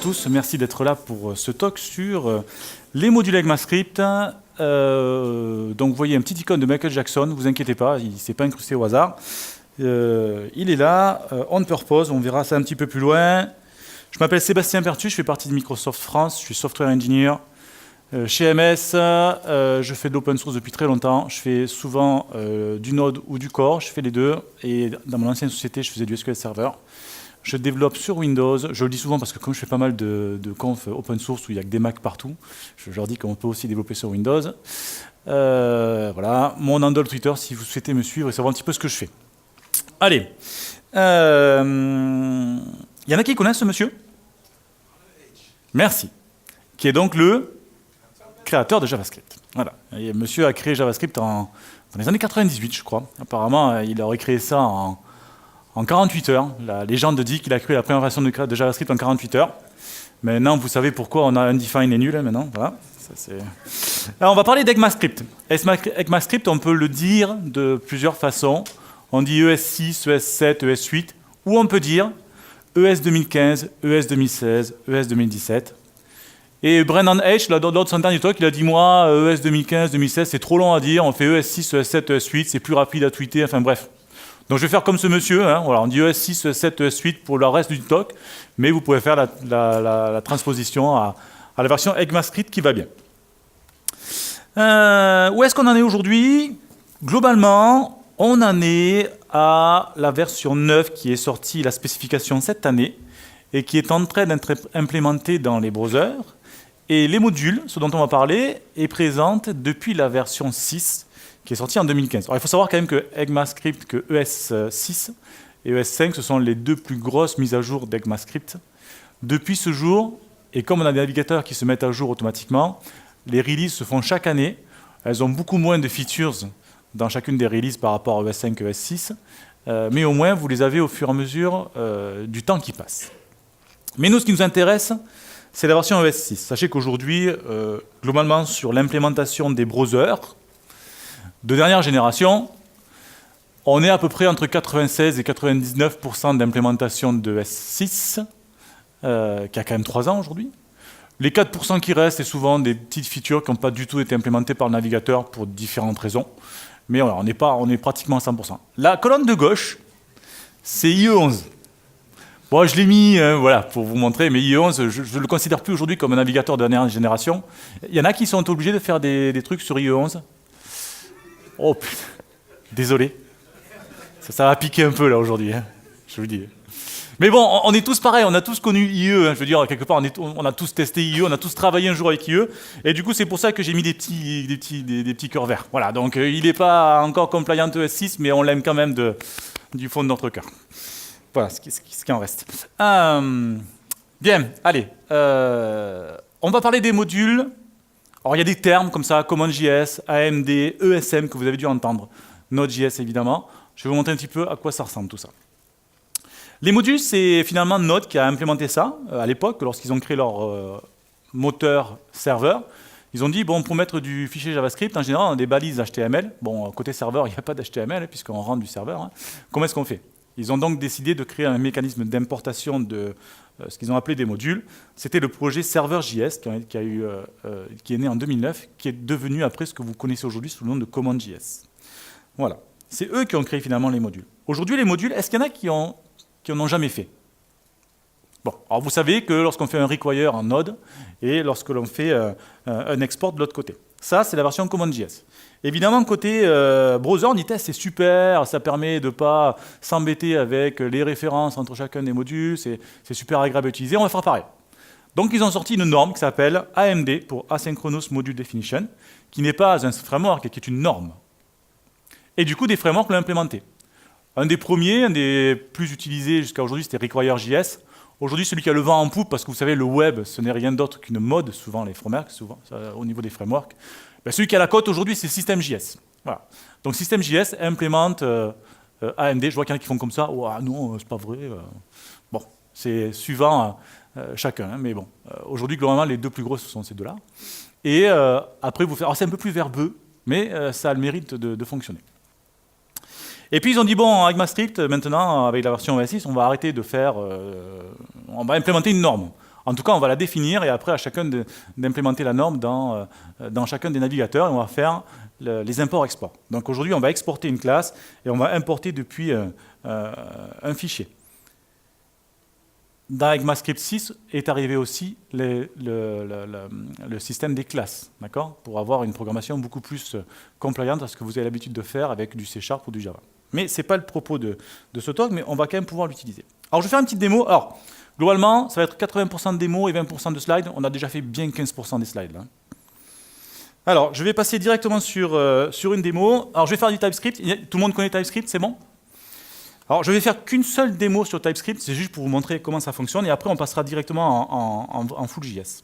tous, merci d'être là pour ce talk sur les modules ECMAScript. Donc vous voyez un petit icône de Michael Jackson, ne vous inquiétez pas, il ne s'est pas incrusté au hasard. Il est là, on purpose, on verra ça un petit peu plus loin. Je m'appelle Sébastien Pertu, je fais partie de Microsoft France, je suis software engineer. Chez MS, je fais de l'open source depuis très longtemps. Je fais souvent du Node ou du Core, je fais les deux. Et dans mon ancienne société, je faisais du SQL Server. Je développe sur Windows. Je le dis souvent parce que comme je fais pas mal de conf open source où il n'y a que des Mac partout, je leur dis qu'on peut aussi développer sur Windows. Voilà, mon handle Twitter si vous souhaitez me suivre et savoir un petit peu ce que je fais. Allez. Il y en a qui connaissent ce monsieur? Merci. Qui est donc le créateur de JavaScript. Voilà. Et monsieur a créé JavaScript dans les années 98, je crois. Apparemment, il aurait créé ça en 48 heures. La légende dit qu'il a créé la première version de JavaScript en 48 heures. Maintenant, vous savez pourquoi on a undefined et nul, maintenant. Voilà. Alors, on va parler d'ECMAScript. ECMAScript, on peut le dire de plusieurs façons. On dit ES6, ES7, ES8, ou on peut dire ES 2015, ES 2016, ES 2017. Et Brendan H, lors de son dernier talk, il a dit moi, ES 2015, 2016, c'est trop long à dire, on fait ES6, ES7, ES8, c'est plus rapide à tweeter, enfin bref. Donc je vais faire comme ce monsieur, hein, voilà, on dit ES6, ES7, ES8 pour le reste du talk, mais vous pouvez faire la transposition à la version ECMAScript qui va bien. Où est-ce qu'on en est aujourd'hui? Globalement, on en est à la version 9 qui est sortie, la spécification cette année, et qui est en train d'être implémentée dans les browsers. Et les modules, ce dont on va parler, est présente depuis la version 6, qui est sortie en 2015. Alors, il faut savoir quand même que ECMAScript, que ES6 et ES5, ce sont les deux plus grosses mises à jour d'ECMAScript. Depuis ce jour, et comme on a des navigateurs qui se mettent à jour automatiquement, les releases se font chaque année. Elles ont beaucoup moins de features dans chacune des releases par rapport à ES5 et ES6, mais au moins, vous les avez au fur et à mesure du temps qui passe. Mais nous, ce qui nous intéresse, c'est la version ES6. Sachez qu'aujourd'hui, globalement, sur l'implémentation des browsers de dernière génération, on est à peu près entre 96 et 99% d'implémentation de ES6, qui a quand même 3 ans aujourd'hui. Les 4% qui restent, c'est souvent des petites features qui n'ont pas du tout été implémentées par le navigateur pour différentes raisons. Mais voilà, on est pratiquement à 100%. La colonne de gauche, c'est IE11. Bon, je l'ai mis voilà, pour vous montrer, mais IE11, je ne le considère plus aujourd'hui comme un navigateur de dernière génération. Il y en a qui sont obligés de faire des trucs sur IE11. Oh putain, désolé. Ça va piquer un peu là aujourd'hui, hein, je vous dis. Mais bon, on est tous pareils, on a tous connu IE, hein, je veux dire, quelque part, on a tous testé IE, on a tous travaillé un jour avec IE, et du coup, c'est pour ça que j'ai mis des petits cœurs verts. Voilà, donc il n'est pas encore compliant ES6, mais on l'aime quand même du fond de notre cœur. Voilà ce qui en reste. Bien, allez. On va parler des modules. Alors, il y a des termes comme ça, CommonJS, AMD, ESM, que vous avez dû entendre. Node.js, évidemment. Je vais vous montrer un petit peu à quoi ça ressemble, tout ça. Les modules, c'est finalement Node qui a implémenté ça, à l'époque, lorsqu'ils ont créé leur moteur serveur. Ils ont dit, bon, pour mettre du fichier JavaScript, en général, on a des balises HTML. Bon, côté serveur, il n'y a pas d'HTML, puisqu'on rentre du serveur. Hein. Comment est-ce qu'on fait? Ils ont donc décidé de créer un mécanisme d'importation de ce qu'ils ont appelé des modules. C'était le projet Server.js qui est né en 2009, qui est devenu après ce que vous connaissez aujourd'hui sous le nom de CommonJS. Voilà. C'est eux qui ont créé finalement les modules. Aujourd'hui, les modules, est-ce qu'il y en a qui en ont jamais fait? Bon, alors vous savez que lorsqu'on fait un require en Node et lorsque l'on fait un export de l'autre côté. Ça, c'est la version CommonJS. Évidemment, côté browser, on dit c'est super, ça permet de ne pas s'embêter avec les références entre chacun des modules, c'est super agréable à utiliser, on va faire pareil. Donc, ils ont sorti une norme qui s'appelle AMD, pour Asynchronous Module Definition, qui n'est pas un framework, qui est une norme. Et du coup, des frameworks l'ont implémenté. Un des premiers, un des plus utilisés jusqu'à aujourd'hui, c'était Require.js. Aujourd'hui, celui qui a le vent en poupe, parce que vous savez, le web, ce n'est rien d'autre qu'une mode, souvent les frameworks, au niveau des frameworks. Ben, celui qui a la cote aujourd'hui, c'est System.js. Voilà. Donc System.js implémente AMD. Je vois qu'il y en a qui font comme ça. Oh, non, c'est pas vrai. Bon, c'est suivant chacun. Hein, mais bon, aujourd'hui, globalement, les deux plus grosses sont ces deux-là. Et après, vous faites. Alors, c'est un peu plus verbeux, mais ça a le mérite de fonctionner. Et puis ils ont dit, bon, en ECMAScript, maintenant, avec la version ES6, on va arrêter de faire... on va implémenter une norme. En tout cas, on va la définir et après, à chacun d'implémenter la norme dans chacun des navigateurs et on va faire les imports-exports. Donc aujourd'hui, on va exporter une classe et on va importer depuis un fichier. Dans ECMAScript 6 est arrivé aussi le système des classes, d'accord, pour avoir une programmation beaucoup plus compliante à ce que vous avez l'habitude de faire avec du C# ou du Java. Mais ce n'est pas le propos de ce talk, mais on va quand même pouvoir l'utiliser. Alors je vais faire une petite démo. Alors, globalement, ça va être 80% de démo et 20% de slides. On a déjà fait bien 15% des slides là. Alors, je vais passer directement sur une démo. Alors, je vais faire du TypeScript. Tout le monde connaît TypeScript, c'est bon? Alors, je vais faire qu'une seule démo sur TypeScript, c'est juste pour vous montrer comment ça fonctionne, et après, on passera directement en full.js.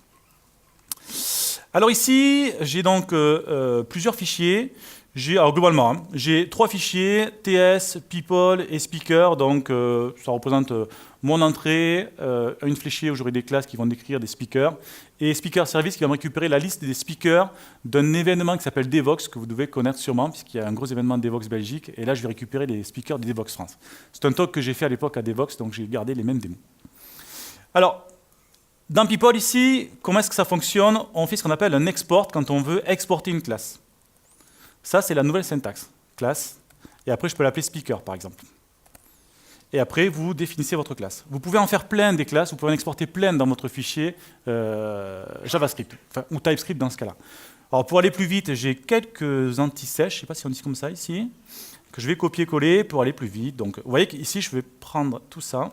Alors ici, j'ai donc plusieurs fichiers. Alors globalement, hein, j'ai 3 fichiers, TS, People et Speaker, donc ça représente mon entrée, une fichier où j'aurai des classes qui vont décrire des speakers, et Speaker Service qui va me récupérer la liste des speakers d'un événement qui s'appelle Devox, que vous devez connaître sûrement, puisqu'il y a un gros événement Devox Belgique, et là je vais récupérer les speakers de Devox France. C'est un talk que j'ai fait à l'époque à Devox, donc j'ai gardé les mêmes démos. Alors, dans People ici, comment est-ce que ça fonctionne? On fait ce qu'on appelle un export quand on veut exporter une classe. Ça, c'est la nouvelle syntaxe, classe, et après je peux l'appeler speaker par exemple. Et après, vous définissez votre classe. Vous pouvez en faire plein des classes, vous pouvez en exporter plein dans votre fichier JavaScript, ou TypeScript dans ce cas-là. Alors pour aller plus vite, j'ai quelques anti-sèches, je ne sais pas si on dit comme ça ici, que je vais copier-coller pour aller plus vite. Donc vous voyez qu'ici, je vais prendre tout ça,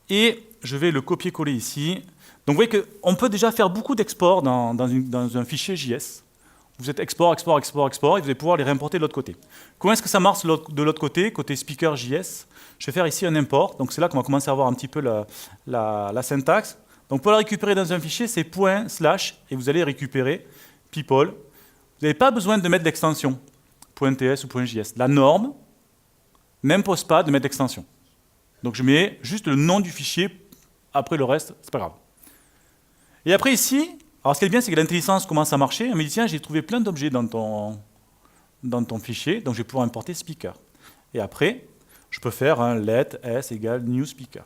et je vais le copier-coller ici. Donc vous voyez qu'on peut déjà faire beaucoup d'exports dans un fichier JS. Vous êtes export, export, export, export, et vous allez pouvoir les réimporter de l'autre côté. Comment est-ce que ça marche de l'autre côté, côté speaker.js? Je vais faire ici un import, donc c'est là qu'on va commencer à voir un petit peu la syntaxe. Donc pour la récupérer dans un fichier, c'est ./ et vous allez récupérer people. Vous n'avez pas besoin de mettre d'extension, .ts ou .js. La norme n'impose pas de mettre d'extension. Donc je mets juste le nom du fichier, après le reste, c'est pas grave. Et après ici, alors ce qui est bien, c'est que l'intelligence commence à marcher. Elle me dit, tiens, j'ai trouvé plein d'objets dans ton fichier, donc je vais pouvoir importer speaker. Et après, je peux faire un let s égale new speaker.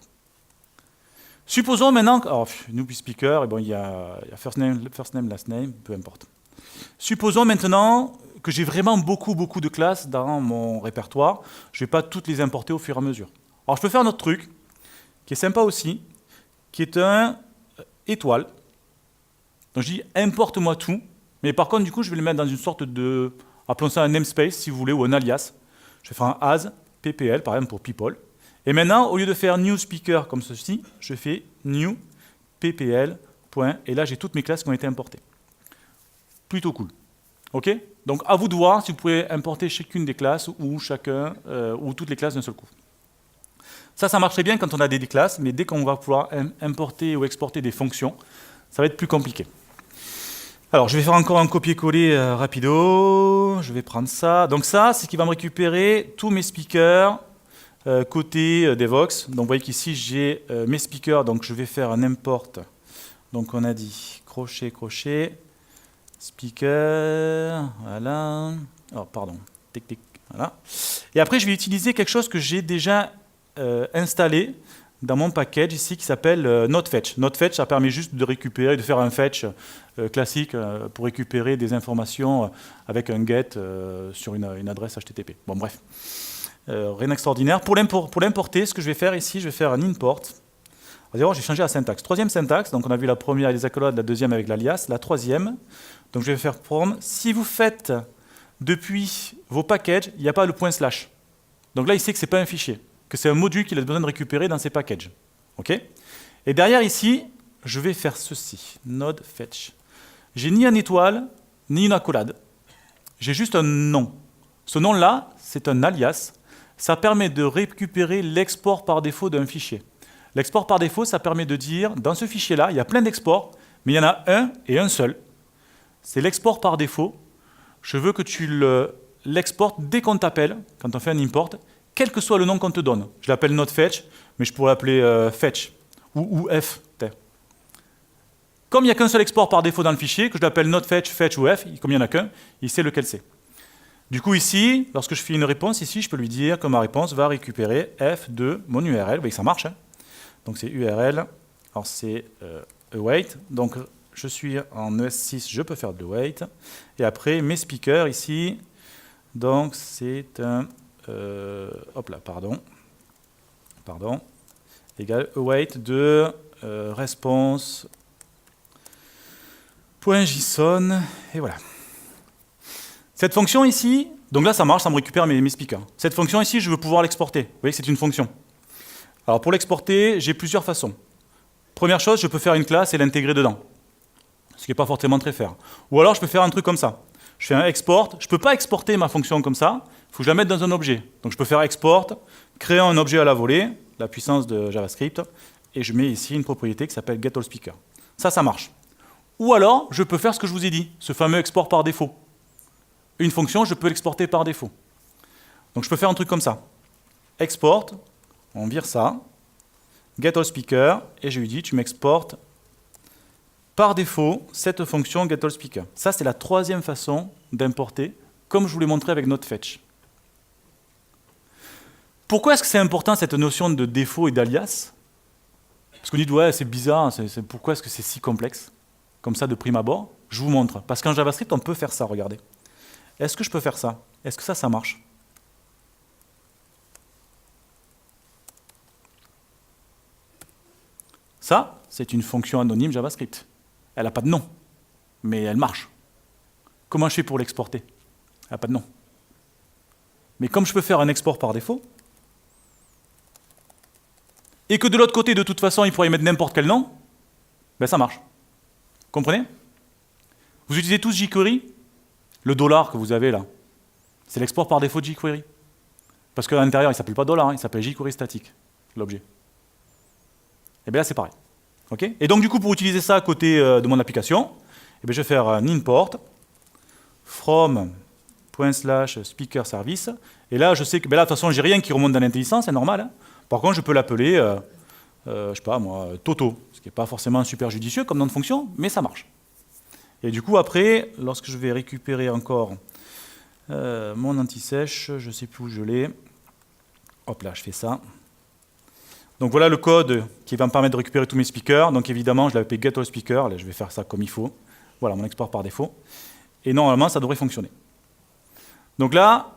Supposons maintenant, alors new speaker, et bon, il y a first name, last name, peu importe. Supposons maintenant que j'ai vraiment beaucoup de classes dans mon répertoire. Je ne vais pas toutes les importer au fur et à mesure. Alors je peux faire un autre truc, qui est sympa aussi, qui est un étoile. Donc je dis importe-moi tout, mais par contre du coup je vais le mettre dans une sorte de, appelons ça un namespace si vous voulez, ou un alias. Je vais faire un as ppl par exemple pour people. Et maintenant au lieu de faire new speaker comme ceci, je fais new ppl. Et là j'ai toutes mes classes qui ont été importées. Plutôt cool. Ok? Donc à vous de voir si vous pouvez importer chacune des classes ou ou toutes les classes d'un seul coup. Ça marcherait bien quand on a des classes, mais dès qu'on va pouvoir importer ou exporter des fonctions, ça va être plus compliqué. Alors, je vais faire encore un copier-coller rapido. Je vais prendre ça. Donc ça, c'est ce qui va me récupérer tous mes speakers côté Devox. Donc vous voyez qu'ici, j'ai mes speakers. Donc je vais faire un import. Donc on a dit crochet, speaker. Voilà. Oh, pardon. Tic, tic. Voilà. Et après, je vais utiliser quelque chose que j'ai déjà installé dans mon package ici qui s'appelle NodeFetch. NodeFetch, ça permet juste de récupérer, de faire un fetch classique pour récupérer des informations avec un get sur une adresse HTTP. Bon, bref, rien d'extraordinaire. Pour l'importer, ce que je vais faire ici, je vais faire un import. D'abord, j'ai changé la syntaxe. Troisième syntaxe, donc on a vu la première avec les accolades, la deuxième avec l'alias, la troisième. Donc je vais faire from. Si vous faites depuis vos packages, il n'y a pas le ./. Donc là, il sait que ce n'est pas un fichier, que c'est un module qu'il a besoin de récupérer dans ses packages. Okay, et derrière ici, je vais faire ceci, node fetch. J'ai ni un étoile, ni une accolade. J'ai juste un nom. Ce nom-là, c'est un alias. Ça permet de récupérer l'export par défaut d'un fichier. L'export par défaut, ça permet de dire, dans ce fichier-là, il y a plein d'exports, mais il y en a un et un seul. C'est l'export par défaut. Je veux que tu l'exportes dès qu'on t'appelle, quand on fait un import, quel que soit le nom qu'on te donne. Je l'appelle NodeFetch, mais je pourrais l'appeler fetch ou f. Comme il n'y a qu'un seul export par défaut dans le fichier, que je l'appelle NodeFetch, fetch ou f, comme il n'y en a qu'un, il sait lequel c'est. Du coup ici, lorsque je fais une réponse, ici, je peux lui dire que ma réponse va récupérer f de mon URL. Vous voyez que ça marche. Hein, donc c'est URL. Alors Alors c'est await. Donc je suis en ES6, je peux faire de l'await. Et après, mes speakers ici, donc c'est un... hop là, pardon, égal await de response.json, et voilà. Cette fonction ici, donc là ça marche, ça me récupère mes speakers. Cette fonction ici, je veux pouvoir l'exporter. Vous voyez que c'est une fonction. Alors pour l'exporter, j'ai plusieurs façons. Première chose, je peux faire une classe et l'intégrer dedans, ce qui n'est pas forcément très faire. Ou alors je peux faire un truc comme ça. Je fais un export, je ne peux pas exporter ma fonction comme ça, il faut que je la mette dans un objet. Donc je peux faire export, créer un objet à la volée, la puissance de JavaScript, et je mets ici une propriété qui s'appelle getAllSpeaker. Ça marche. Ou alors, je peux faire ce que je vous ai dit, ce fameux export par défaut. Une fonction, je peux l'exporter par défaut. Donc je peux faire un truc comme ça. Export, on vire ça, getAllSpeaker, et je lui dis, tu m'exportes par défaut cette fonction getAllSpeaker. Ça, c'est la troisième façon d'importer, comme je vous l'ai montré avec NoteFetch. Pourquoi est-ce que c'est important cette notion de défaut et d'alias? Parce qu'on dit, ouais, c'est bizarre, pourquoi est-ce que c'est si complexe? Comme ça, de prime abord, je vous montre. Parce qu'en JavaScript, on peut faire ça, regardez. Est-ce que je peux faire ça? Est-ce que ça marche? Ça, c'est une fonction anonyme JavaScript. Elle n'a pas de nom, mais elle marche. Comment je fais pour l'exporter? Elle n'a pas de nom. Mais comme je peux faire un export par défaut, et que de l'autre côté, de toute façon, il pourrait y mettre n'importe quel nom, ben ça marche. Comprenez? Vous utilisez tous jQuery? Le dollar que vous avez là, c'est l'export par défaut de jQuery. Parce qu'à l'intérieur, il ne s'appelle pas dollar, il s'appelle jQuery statique, l'objet. Et bien là, c'est pareil. Okay, et donc, du coup, pour utiliser ça à côté de mon application, eh bien, je vais faire un import from./speaker service. Et là, je sais que, ben là, de toute façon, j'ai rien qui remonte dans l'intelligence, c'est normal. Hein. Par contre, je peux l'appeler, je sais pas moi, Toto, ce qui n'est pas forcément super judicieux comme nom de fonction, mais ça marche. Et du coup, après, lorsque je vais récupérer encore mon anti-sèche, je ne sais plus où je l'ai. Hop là, je fais ça. Donc voilà le code qui va me permettre de récupérer tous mes speakers. Donc évidemment, je l'avais appelé getAllSpeaker. Là, je vais faire ça comme il faut. Voilà, mon export par défaut. Et normalement, ça devrait fonctionner. Donc là,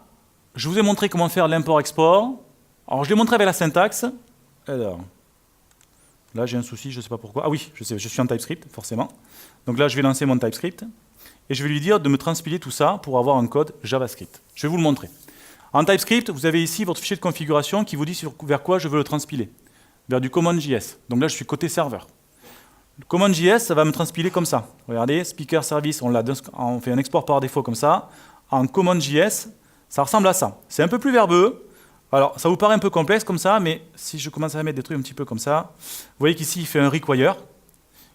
je vous ai montré comment faire l'import-export. Alors, je l'ai montré avec la syntaxe. Alors, là, j'ai un souci, je ne sais pas pourquoi. Ah oui, je sais, je suis en TypeScript, forcément. Donc là, je vais lancer mon TypeScript. Et je vais lui dire de me transpiler tout ça pour avoir un code JavaScript. Je vais vous le montrer. En TypeScript, vous avez ici votre fichier de configuration qui vous dit vers quoi je veux le transpiler. Vers du CommonJS. Donc là, je suis côté serveur. Le CommonJS, ça va me transpiler comme ça. Regardez, speaker service, on fait un export par défaut comme ça. En CommonJS, ça ressemble à ça. C'est un peu plus verbeux. Alors, ça vous paraît un peu complexe comme ça, mais si je commence à mettre des trucs un petit peu comme ça, vous voyez qu'ici, il fait un require.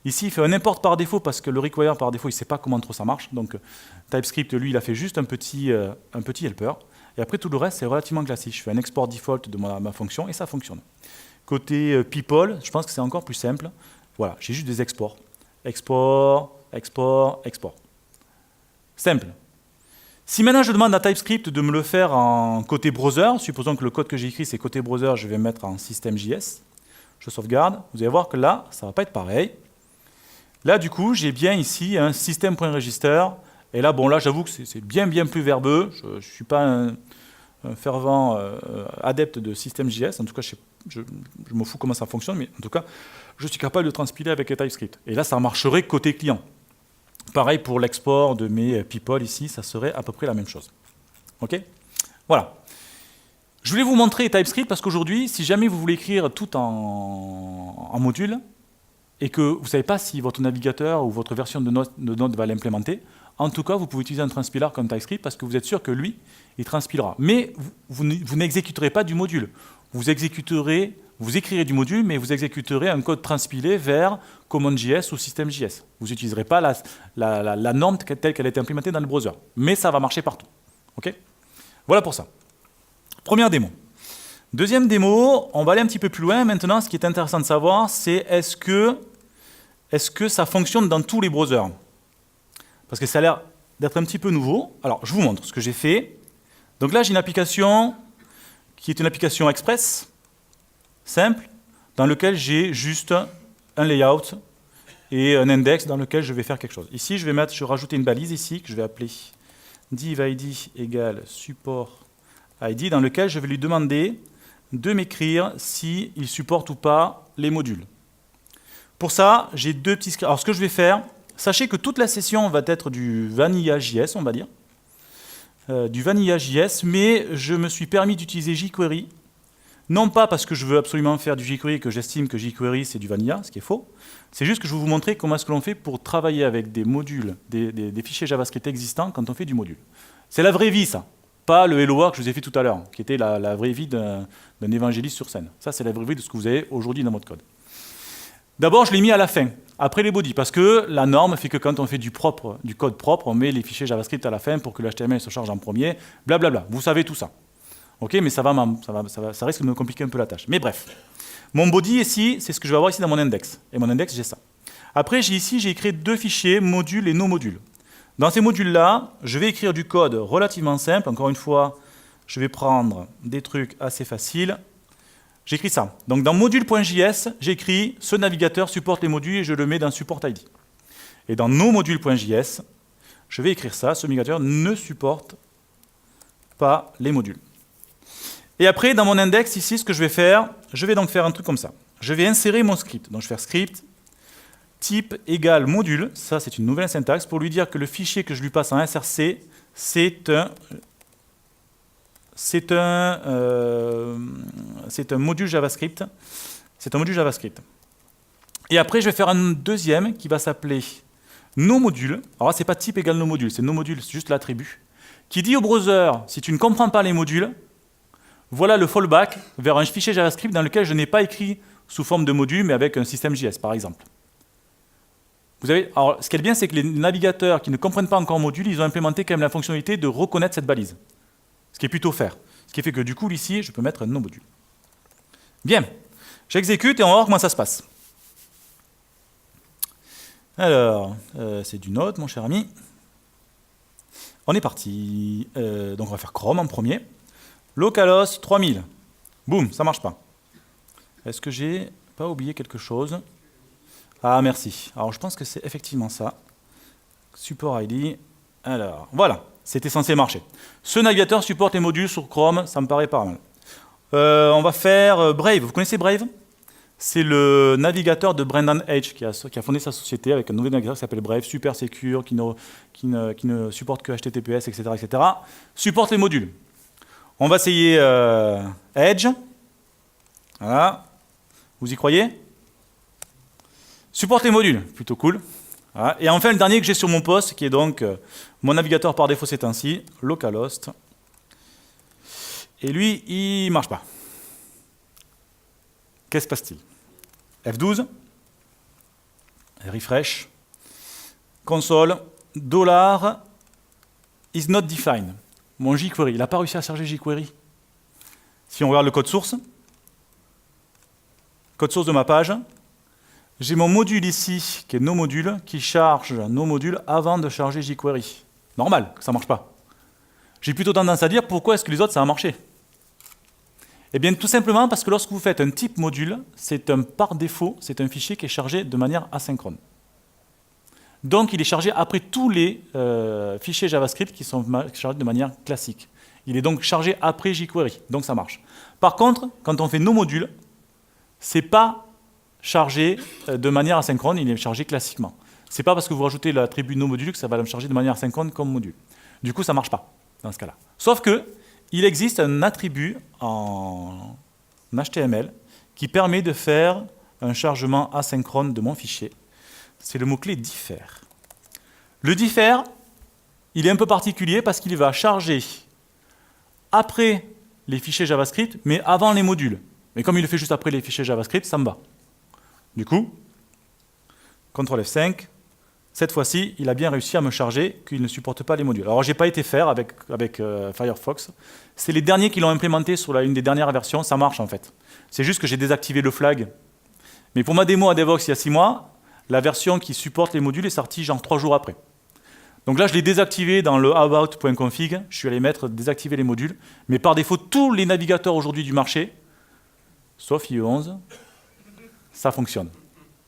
Ici, il fait un import par défaut parce que le require par défaut, il ne sait pas comment trop ça marche. Donc, TypeScript, lui, il a fait juste un petit helper. Et après, tout le reste, c'est relativement classique. Je fais un export default de ma fonction et ça fonctionne. Côté people, je pense que c'est encore plus simple. Voilà, j'ai juste des exports. Export, export, export. Simple. Si maintenant je demande à TypeScript de me le faire en côté browser, supposons que le code que j'ai écrit c'est côté browser, je vais mettre en system.js, je sauvegarde, vous allez voir que là, ça ne va pas être pareil. Là, du coup, j'ai bien ici un system.register, et là, bon, là, j'avoue que c'est bien plus verbeux, je ne suis pas un fervent adepte de system.js, en tout cas, je me fous comment ça fonctionne, mais en tout cas, je suis capable de transpiler avec TypeScript. Et là, ça marcherait côté client. Pareil pour l'export de mes people ici, ça serait à peu près la même chose. Ok? Voilà. Je voulais vous montrer TypeScript parce qu'aujourd'hui, si jamais vous voulez écrire tout en module et que vous ne savez pas si votre navigateur ou votre version de Node va l'implémenter, en tout cas, vous pouvez utiliser un transpiler comme TypeScript parce que vous êtes sûr que lui, il transpilera. Mais vous n'exécuterez pas du module. Vous écrirez du module, mais vous exécuterez un code transpilé vers CommonJS ou System.js. Vous n'utiliserez pas la norme telle qu'elle a été implémentée dans le browser. Mais ça va marcher partout. Okay, voilà pour ça. Première démo. Deuxième démo, on va aller un petit peu plus loin. Maintenant, ce qui est intéressant de savoir, c'est est-ce que ça fonctionne dans tous les browsers? Parce que ça a l'air d'être un petit peu nouveau. Alors, je vous montre ce que j'ai fait. Donc là, j'ai une application qui est une application express, simple, dans laquelle j'ai juste un layout et un index dans lequel je vais faire quelque chose. Ici, je vais rajouter une balise ici que je vais appeler div_id égale support id, dans lequel je vais lui demander de m'écrire s'il supporte ou pas les modules. Pour ça, j'ai deux petits scripts. Alors, ce que je vais faire, sachez que toute la session va être du Vanilla.js, on va dire. Du Vanilla.js, mais je me suis permis d'utiliser jQuery, non pas parce que je veux absolument faire du jQuery et que j'estime que jQuery c'est du Vanilla, ce qui est faux, c'est juste que je vais vous montrer comment est-ce que l'on fait pour travailler avec des modules, des fichiers JavaScript existants quand on fait du module. C'est la vraie vie, ça, pas le Hello World que je vous ai fait tout à l'heure, qui était la vraie vie d'un évangéliste sur scène. Ça, c'est la vraie vie de ce que vous avez aujourd'hui dans votre code. D'abord, je l'ai mis à la fin, après les bodies, parce que la norme fait que quand on fait du code propre, on met les fichiers JavaScript à la fin pour que le HTML se charge en premier, blablabla. Vous savez tout ça. Ok, mais ça risque de me compliquer un peu la tâche. Mais bref, mon body ici, c'est ce que je vais avoir ici dans mon index. Et mon index, j'ai ça. Après, j'ai créé deux fichiers, modules et no modules. Dans ces modules-là, je vais écrire du code relativement simple. Encore une fois, je vais prendre des trucs assez faciles. J'écris ça. Donc dans module.js, j'écris ce navigateur supporte les modules et je le mets dans support ID. Et dans nomodule.js, je vais écrire ça, ce navigateur ne supporte pas les modules. Et après, dans mon index, ici, ce que je vais faire, je vais donc faire un truc comme ça. Je vais insérer mon script. Donc je vais faire script type égale module. Ça, c'est une nouvelle syntaxe pour lui dire que le fichier que je lui passe en src, c'est un module JavaScript. C'est un module JavaScript. Et après, je vais faire un deuxième qui va s'appeler noModule. Alors là, ce n'est pas type égale noModule, c'est noModule, c'est juste l'attribut. Qui dit au browser, si tu ne comprends pas les modules, voilà le fallback vers un fichier JavaScript dans lequel je n'ai pas écrit sous forme de module, mais avec un système JS, par exemple. Alors, ce qui est bien, c'est que les navigateurs qui ne comprennent pas encore module, ils ont implémenté quand même la fonctionnalité de reconnaître cette balise. Ce qui est plutôt faire. Ce qui fait que du coup, ici, je peux mettre un non-module. Bien, j'exécute et on va voir comment ça se passe. Alors, c'est du Node, mon cher ami. On est parti. Donc on va faire Chrome en premier. Localhost 3000. Boum, ça marche pas. Est-ce que j'ai pas oublié quelque chose? Ah, merci. Alors je pense que c'est effectivement ça. Support ID. Alors, voilà. C'était censé marcher. Ce navigateur supporte les modules sur Chrome, ça me paraît pas mal. On va faire Brave. Vous connaissez Brave? C'est le navigateur de Brendan H qui a fondé sa société avec un nouveau navigateur qui s'appelle Brave, super secure, qui ne supporte que HTTPS, etc., etc. Supporte les modules. On va essayer Edge. Voilà. Vous y croyez? Supporte les modules, plutôt cool. Voilà. Et enfin, le dernier que j'ai sur mon poste, qui est donc mon navigateur par défaut ces temps-ci, localhost. Et lui, il ne marche pas. Qu'est-ce qui se passe-t-il? F12, refresh, console, $ is not defined. Mon jQuery, il n'a pas réussi à charger jQuery. Si on regarde le code source de ma page, j'ai mon module ici, qui est noModule, qui charge noModule avant de charger jQuery. Normal que ça ne marche pas. J'ai plutôt tendance à dire pourquoi est-ce que les autres ça a marché. Eh bien, tout simplement parce que lorsque vous faites un type module, par défaut, c'est un fichier qui est chargé de manière asynchrone. Donc, il est chargé après tous les fichiers JavaScript qui sont chargés de manière classique. Il est donc chargé après jQuery, donc ça marche. Par contre, quand on fait noModule, ce n'est pas chargé de manière asynchrone, il est chargé classiquement. Ce n'est pas parce que vous rajoutez l'attribut noModule que ça va le charger de manière asynchrone comme module. Du coup, ça ne marche pas dans ce cas-là. Sauf que il existe un attribut en HTML qui permet de faire un chargement asynchrone de mon fichier. C'est le mot-clé differ. Le differ, il est un peu particulier parce qu'il va charger après les fichiers JavaScript, mais avant les modules. Mais comme il le fait juste après les fichiers JavaScript, ça me va. Du coup, CTRL F5, cette fois-ci, il a bien réussi à me charger qu'il ne supporte pas les modules. Alors, je n'ai pas été faire avec Firefox. C'est les derniers qui l'ont implémenté sur une des dernières versions. Ça marche, en fait. C'est juste que j'ai désactivé le flag. Mais pour ma démo à Devoxx il y a 6 mois, la version qui supporte les modules est sortie genre 3 jours après. Donc là, je l'ai désactivé dans le about.config. Je suis allé désactiver les modules. Mais par défaut, tous les navigateurs aujourd'hui du marché, sauf IE11, ça fonctionne.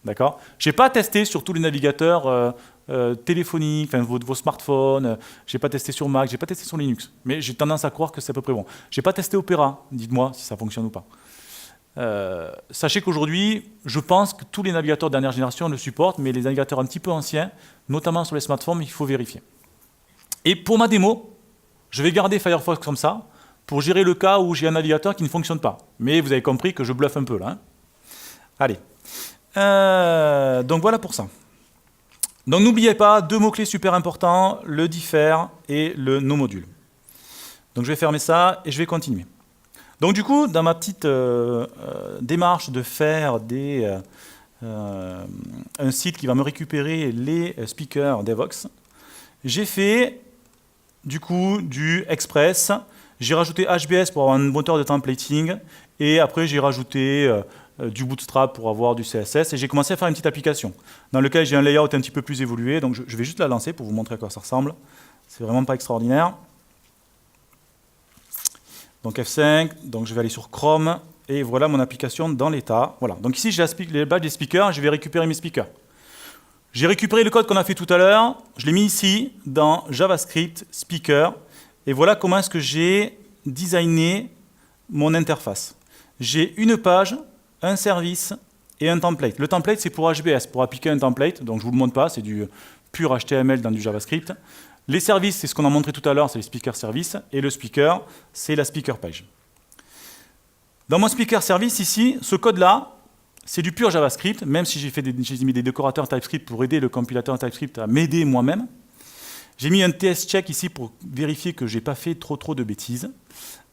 D'accord? Je n'ai pas testé sur tous les navigateurs téléphoniques, enfin, vos smartphones, je n'ai pas testé sur Mac, je n'ai pas testé sur Linux, mais j'ai tendance à croire que c'est à peu près bon. Je n'ai pas testé Opera, dites-moi si ça fonctionne ou pas. Sachez qu'aujourd'hui, je pense que tous les navigateurs de dernière génération le supportent, mais les navigateurs un petit peu anciens, notamment sur les smartphones, il faut vérifier. Et pour ma démo, je vais garder Firefox comme ça, pour gérer le cas où j'ai un navigateur qui ne fonctionne pas. Mais vous avez compris que je bluffe un peu là. Hein. Allez. Donc voilà pour ça. Donc n'oubliez pas, 2 mots-clés super importants, le differ et le no module. Donc je vais fermer ça et je vais continuer. Donc du coup, dans ma petite démarche de faire un site qui va me récupérer les speakers Devox, j'ai fait du coup du Express, j'ai rajouté HBS pour avoir un moteur de templating, et après j'ai rajouté du Bootstrap pour avoir du CSS, et j'ai commencé à faire une petite application dans laquelle j'ai un layout un petit peu plus évolué, donc je vais juste la lancer pour vous montrer à quoi ça ressemble. C'est vraiment pas extraordinaire. Donc F5, donc je vais aller sur Chrome, et voilà mon application dans l'état. Voilà. Donc ici j'ai les badges des speakers, je vais récupérer mes speakers. J'ai récupéré le code qu'on a fait tout à l'heure, je l'ai mis ici dans JavaScript Speaker, et voilà comment est-ce que j'ai designé mon interface. J'ai une page, un service et un template. Le template, c'est pour HBS, pour appliquer un template, donc je ne vous le montre pas, c'est du pur HTML dans du JavaScript. Les services, c'est ce qu'on a montré tout à l'heure, c'est les speaker services, et le speaker, c'est la speaker page. Dans mon speaker service, ici, ce code-là, c'est du pur JavaScript, même si j'ai mis des décorateurs TypeScript pour aider le compilateur TypeScript à m'aider moi-même. J'ai mis un TS check ici pour vérifier que je n'ai pas fait trop de bêtises.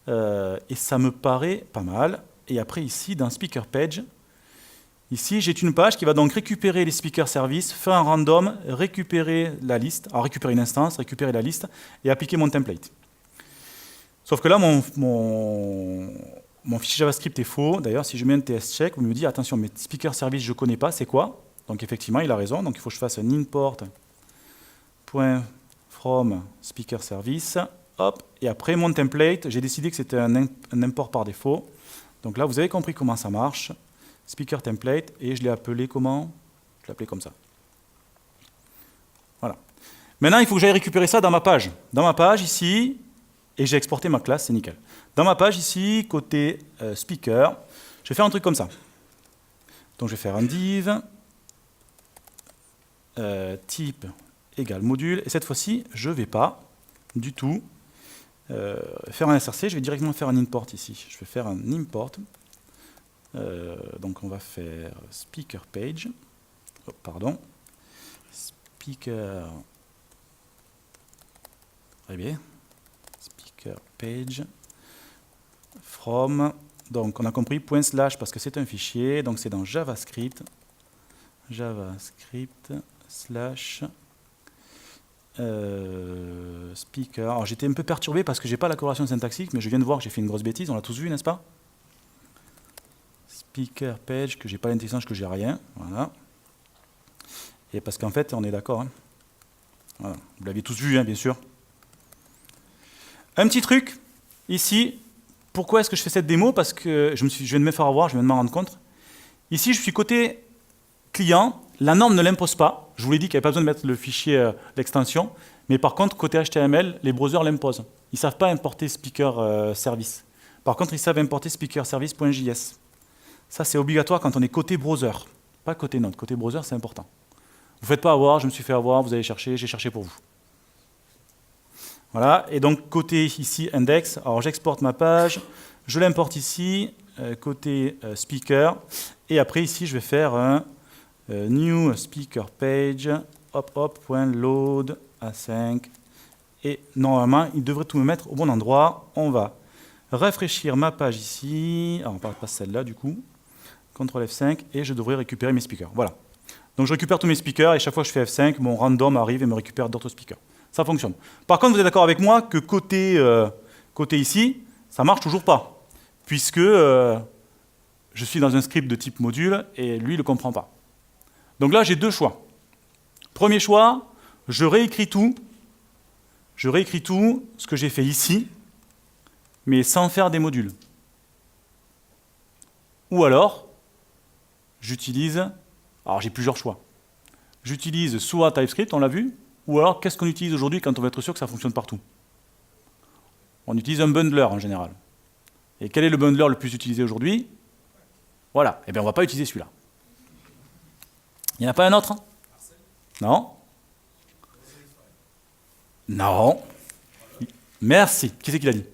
Et ça me paraît pas mal. Et après ici, dans Speaker Page, ici j'ai une page qui va donc récupérer les speaker services, faire un random, récupérer la liste, alors récupérer une instance, récupérer la liste et appliquer mon template. Sauf que là, mon fichier JavaScript est faux. D'ailleurs, si je mets un TS check, vous me dites attention, mes speaker services, je ne connais pas, c'est quoi? Donc effectivement, il a raison. Donc il faut que je fasse un import.from speaker service. Hop, et après mon template, j'ai décidé que c'était un import par défaut. Donc là, vous avez compris comment ça marche. Speaker template, et je l'ai appelé comment? Je l'ai appelé comme ça. Voilà. Maintenant, il faut que j'aille récupérer ça dans ma page. Dans ma page, ici, et j'ai exporté ma classe, c'est nickel. Dans ma page, ici, côté speaker, je vais faire un truc comme ça. Donc, je vais faire un div, type égale module, et cette fois-ci, je ne vais pas du tout faire un src, je vais directement faire un import ici. Je vais faire un import. Donc on va faire speaker page. Oh, pardon. Speaker. Très bien. Speaker page. From. Donc on a compris point slash parce que c'est un fichier. Donc c'est dans JavaScript. JavaScript slash. Speaker. Alors j'étais un peu perturbé parce que j'ai pas la corrélation syntaxique, mais je viens de voir que j'ai fait une grosse bêtise, on l'a tous vu, n'est-ce pas? Speaker page, que j'ai pas l'intelligence, que j'ai rien. Voilà. Et parce qu'en fait, on est d'accord. Hein. Voilà. Vous l'avez tous vu, hein, bien sûr. Un petit truc, ici, pourquoi est-ce que je fais cette démo? Parce que je viens de me faire avoir, je viens de m'en rendre compte. Ici, je suis côté client, la norme ne l'impose pas. Je vous l'ai dit qu'il n'y avait pas besoin de mettre le fichier, l'extension. Mais par contre, côté HTML, les browsers l'imposent. Ils ne savent pas importer speaker service. Par contre, ils savent importer speakerservice.js. Ça, c'est obligatoire quand on est côté browser. Pas côté Node. Côté browser, c'est important. Vous ne faites pas avoir, je me suis fait avoir, vous allez chercher, j'ai cherché pour vous. Voilà. Et donc, côté ici, index. Alors, j'exporte ma page. Je l'importe ici, côté speaker. Et après, ici, je vais faire un new speaker page, .load A5, et normalement, il devrait tout me mettre au bon endroit. On va rafraîchir ma page ici, alors pas celle-là du coup, CTRL F5, et je devrais récupérer mes speakers. Voilà. Donc je récupère tous mes speakers, et chaque fois que je fais F5, mon random arrive et me récupère d'autres speakers. Ça fonctionne. Par contre, vous êtes d'accord avec moi que côté ici, ça marche toujours pas, puisque je suis dans un script de type module, et lui, il ne le comprend pas. Donc là, j'ai deux choix. Premier choix, je réécris tout ce que j'ai fait ici, mais sans faire des modules. Ou alors, j'utilise Alors j'ai plusieurs choix. J'utilise soit TypeScript, on l'a vu, ou alors qu'est-ce qu'on utilise aujourd'hui quand on veut être sûr que ça fonctionne partout? On utilise un bundler en général. Et quel est le bundler le plus utilisé aujourd'hui? Voilà, eh bien on ne va pas utiliser celui-là. Il n'y en a pas un autre? Non? Non. Merci. Qui c'est qui l'a dit?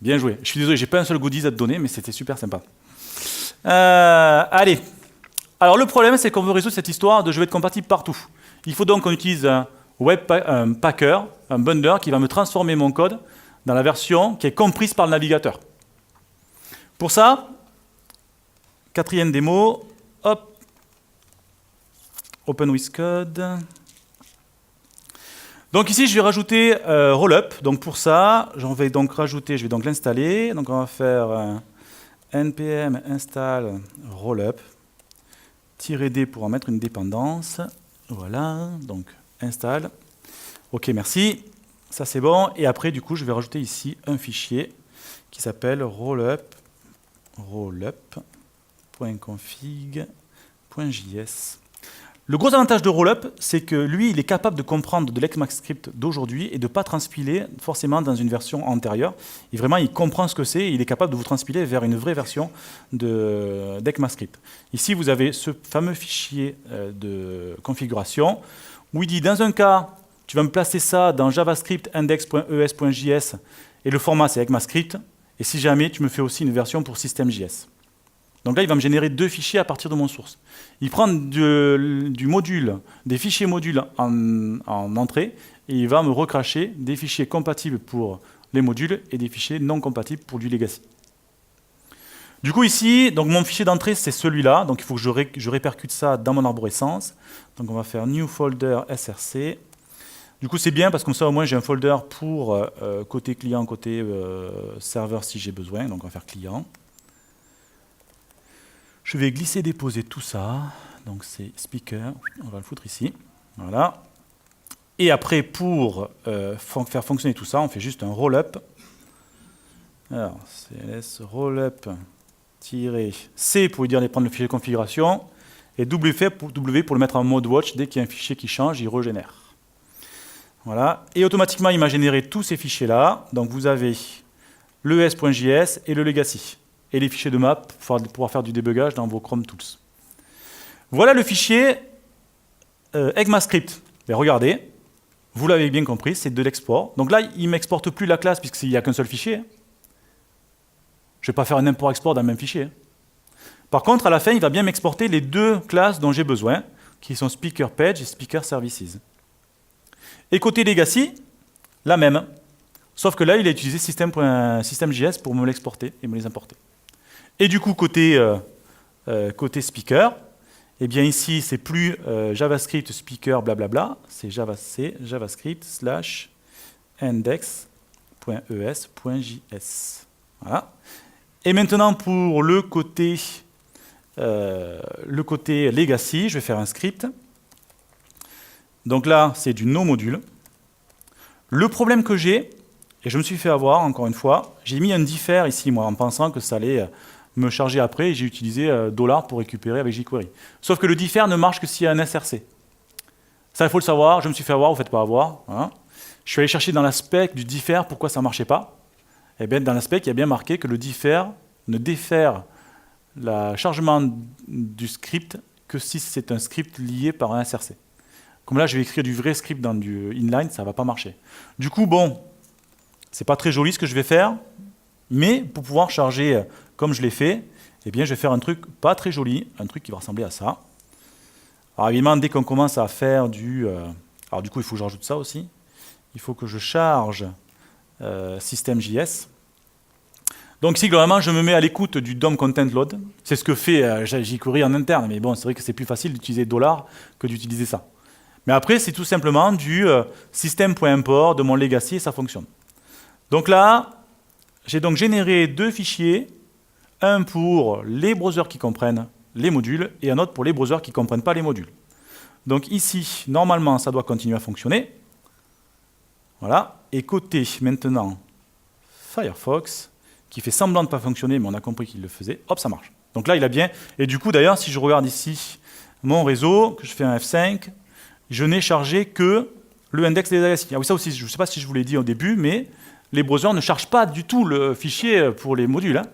Bien joué. Je suis désolé, j'ai pas un seul goodies à te donner, mais c'était super sympa. Allez. Alors le problème, c'est qu'on veut résoudre cette histoire de je vais être compatible partout. Il faut donc qu'on utilise un packer, un bundler qui va me transformer mon code dans la version qui est comprise par le navigateur. Pour ça, quatrième démo, hop, Open with Code. Donc ici, je vais rajouter Rollup. Donc pour ça, je vais donc l'installer. Donc on va faire npm install rollup -d pour en mettre une dépendance. Voilà, donc install. Ok, merci. Ça c'est bon. Et après, du coup, je vais rajouter ici un fichier qui s'appelle rollup.config.js. Le gros avantage de Rollup, c'est que lui, il est capable de comprendre de l'ECMAScript d'aujourd'hui et de ne pas transpiler forcément dans une version antérieure. Et vraiment, il comprend ce que c'est et il est capable de vous transpiler vers une vraie version d'ECMAScript. Ici, vous avez ce fameux fichier de configuration où il dit, dans un cas, tu vas me placer ça dans javascript index.es.js et le format, c'est ECMAScript. Et si jamais, tu me fais aussi une version pour system.js. Donc là, il va me générer deux fichiers à partir de mon source. Il prend du module, des fichiers modules en entrée, et il va me recracher des fichiers compatibles pour les modules et des fichiers non compatibles pour du legacy. Du coup, ici, donc mon fichier d'entrée, c'est celui-là. Donc il faut que je répercute ça dans mon arborescence. Donc on va faire new folder src. Du coup, c'est bien parce que comme ça, au moins, j'ai un folder pour côté client, côté serveur si j'ai besoin. Donc on va faire client. Je vais glisser, déposer tout ça. Donc c'est speaker, on va le foutre ici. Voilà. Et après, pour faire fonctionner tout ça, on fait juste un rollup. Alors, cls rollup-c pour lui dire de prendre le fichier de configuration. Et W pour le mettre en mode watch. Dès qu'il y a un fichier qui change, il régénère. Voilà. Et automatiquement, il m'a généré tous ces fichiers-là. Donc vous avez le es.js et le legacy. Et les fichiers de map pour pouvoir faire du débugage dans vos Chrome Tools. Voilà le fichier ECMAScript. Et regardez, vous l'avez bien compris, c'est de l'export. Donc là, il ne m'exporte plus la classe puisqu'il n'y a qu'un seul fichier. Je ne vais pas faire un import-export dans le même fichier. Par contre, à la fin, il va bien m'exporter les deux classes dont j'ai besoin, qui sont Speaker Page et Speaker Services. Et côté Legacy, la même. Sauf que là, il a utilisé system.js pour me l'exporter et me les importer. Et du coup, côté speaker, eh bien ici, c'est plus JavaScript speaker blablabla, c'est javascript / index.es.js. Voilà. Et maintenant, pour le côté legacy, je vais faire un script. Donc là, c'est du no-module. Le problème que j'ai, et je me suis fait avoir, encore une fois, j'ai mis un differ ici, moi, en pensant que ça allait me charger après, et j'ai utilisé $ pour récupérer avec jQuery. Sauf que le differ ne marche que s'il y a un src. Ça, il faut le savoir, je me suis fait avoir, vous ne faites pas avoir. Hein. Je suis allé chercher dans la spec du differ pourquoi ça ne marchait pas. Et bien, dans la spec, il y a bien marqué que le differ ne défère le chargement du script que si c'est un script lié par un src. Comme là, je vais écrire du vrai script dans du inline, ça ne va pas marcher. Du coup, bon, c'est pas très joli ce que je vais faire, mais pour pouvoir charger comme je l'ai fait, eh bien, je vais faire un truc pas très joli, un truc qui va ressembler à ça. Alors évidemment, dès qu'on commence à faire du... alors du coup, il faut que je rajoute ça aussi. Il faut que je charge system.js. Donc ici, globalement, je me mets à l'écoute du DOM content load. C'est ce que fait jQuery en interne, mais bon, c'est vrai que c'est plus facile d'utiliser $ que d'utiliser ça. Mais après, c'est tout simplement du system.import de mon legacy et ça fonctionne. Donc là, j'ai donc généré deux fichiers, un pour les browsers qui comprennent les modules et un autre pour les browsers qui ne comprennent pas les modules. Donc ici, normalement, ça doit continuer à fonctionner. Voilà. Et côté maintenant Firefox, qui fait semblant de ne pas fonctionner, mais on a compris qu'il le faisait, hop, ça marche. Donc là, il a bien. Et du coup, d'ailleurs, si je regarde ici mon réseau, que je fais un F5, je n'ai chargé que le index des legacy. Ah oui, ça aussi, je ne sais pas si je vous l'ai dit au début, mais les browsers ne chargent pas du tout le fichier pour les modules. Hein.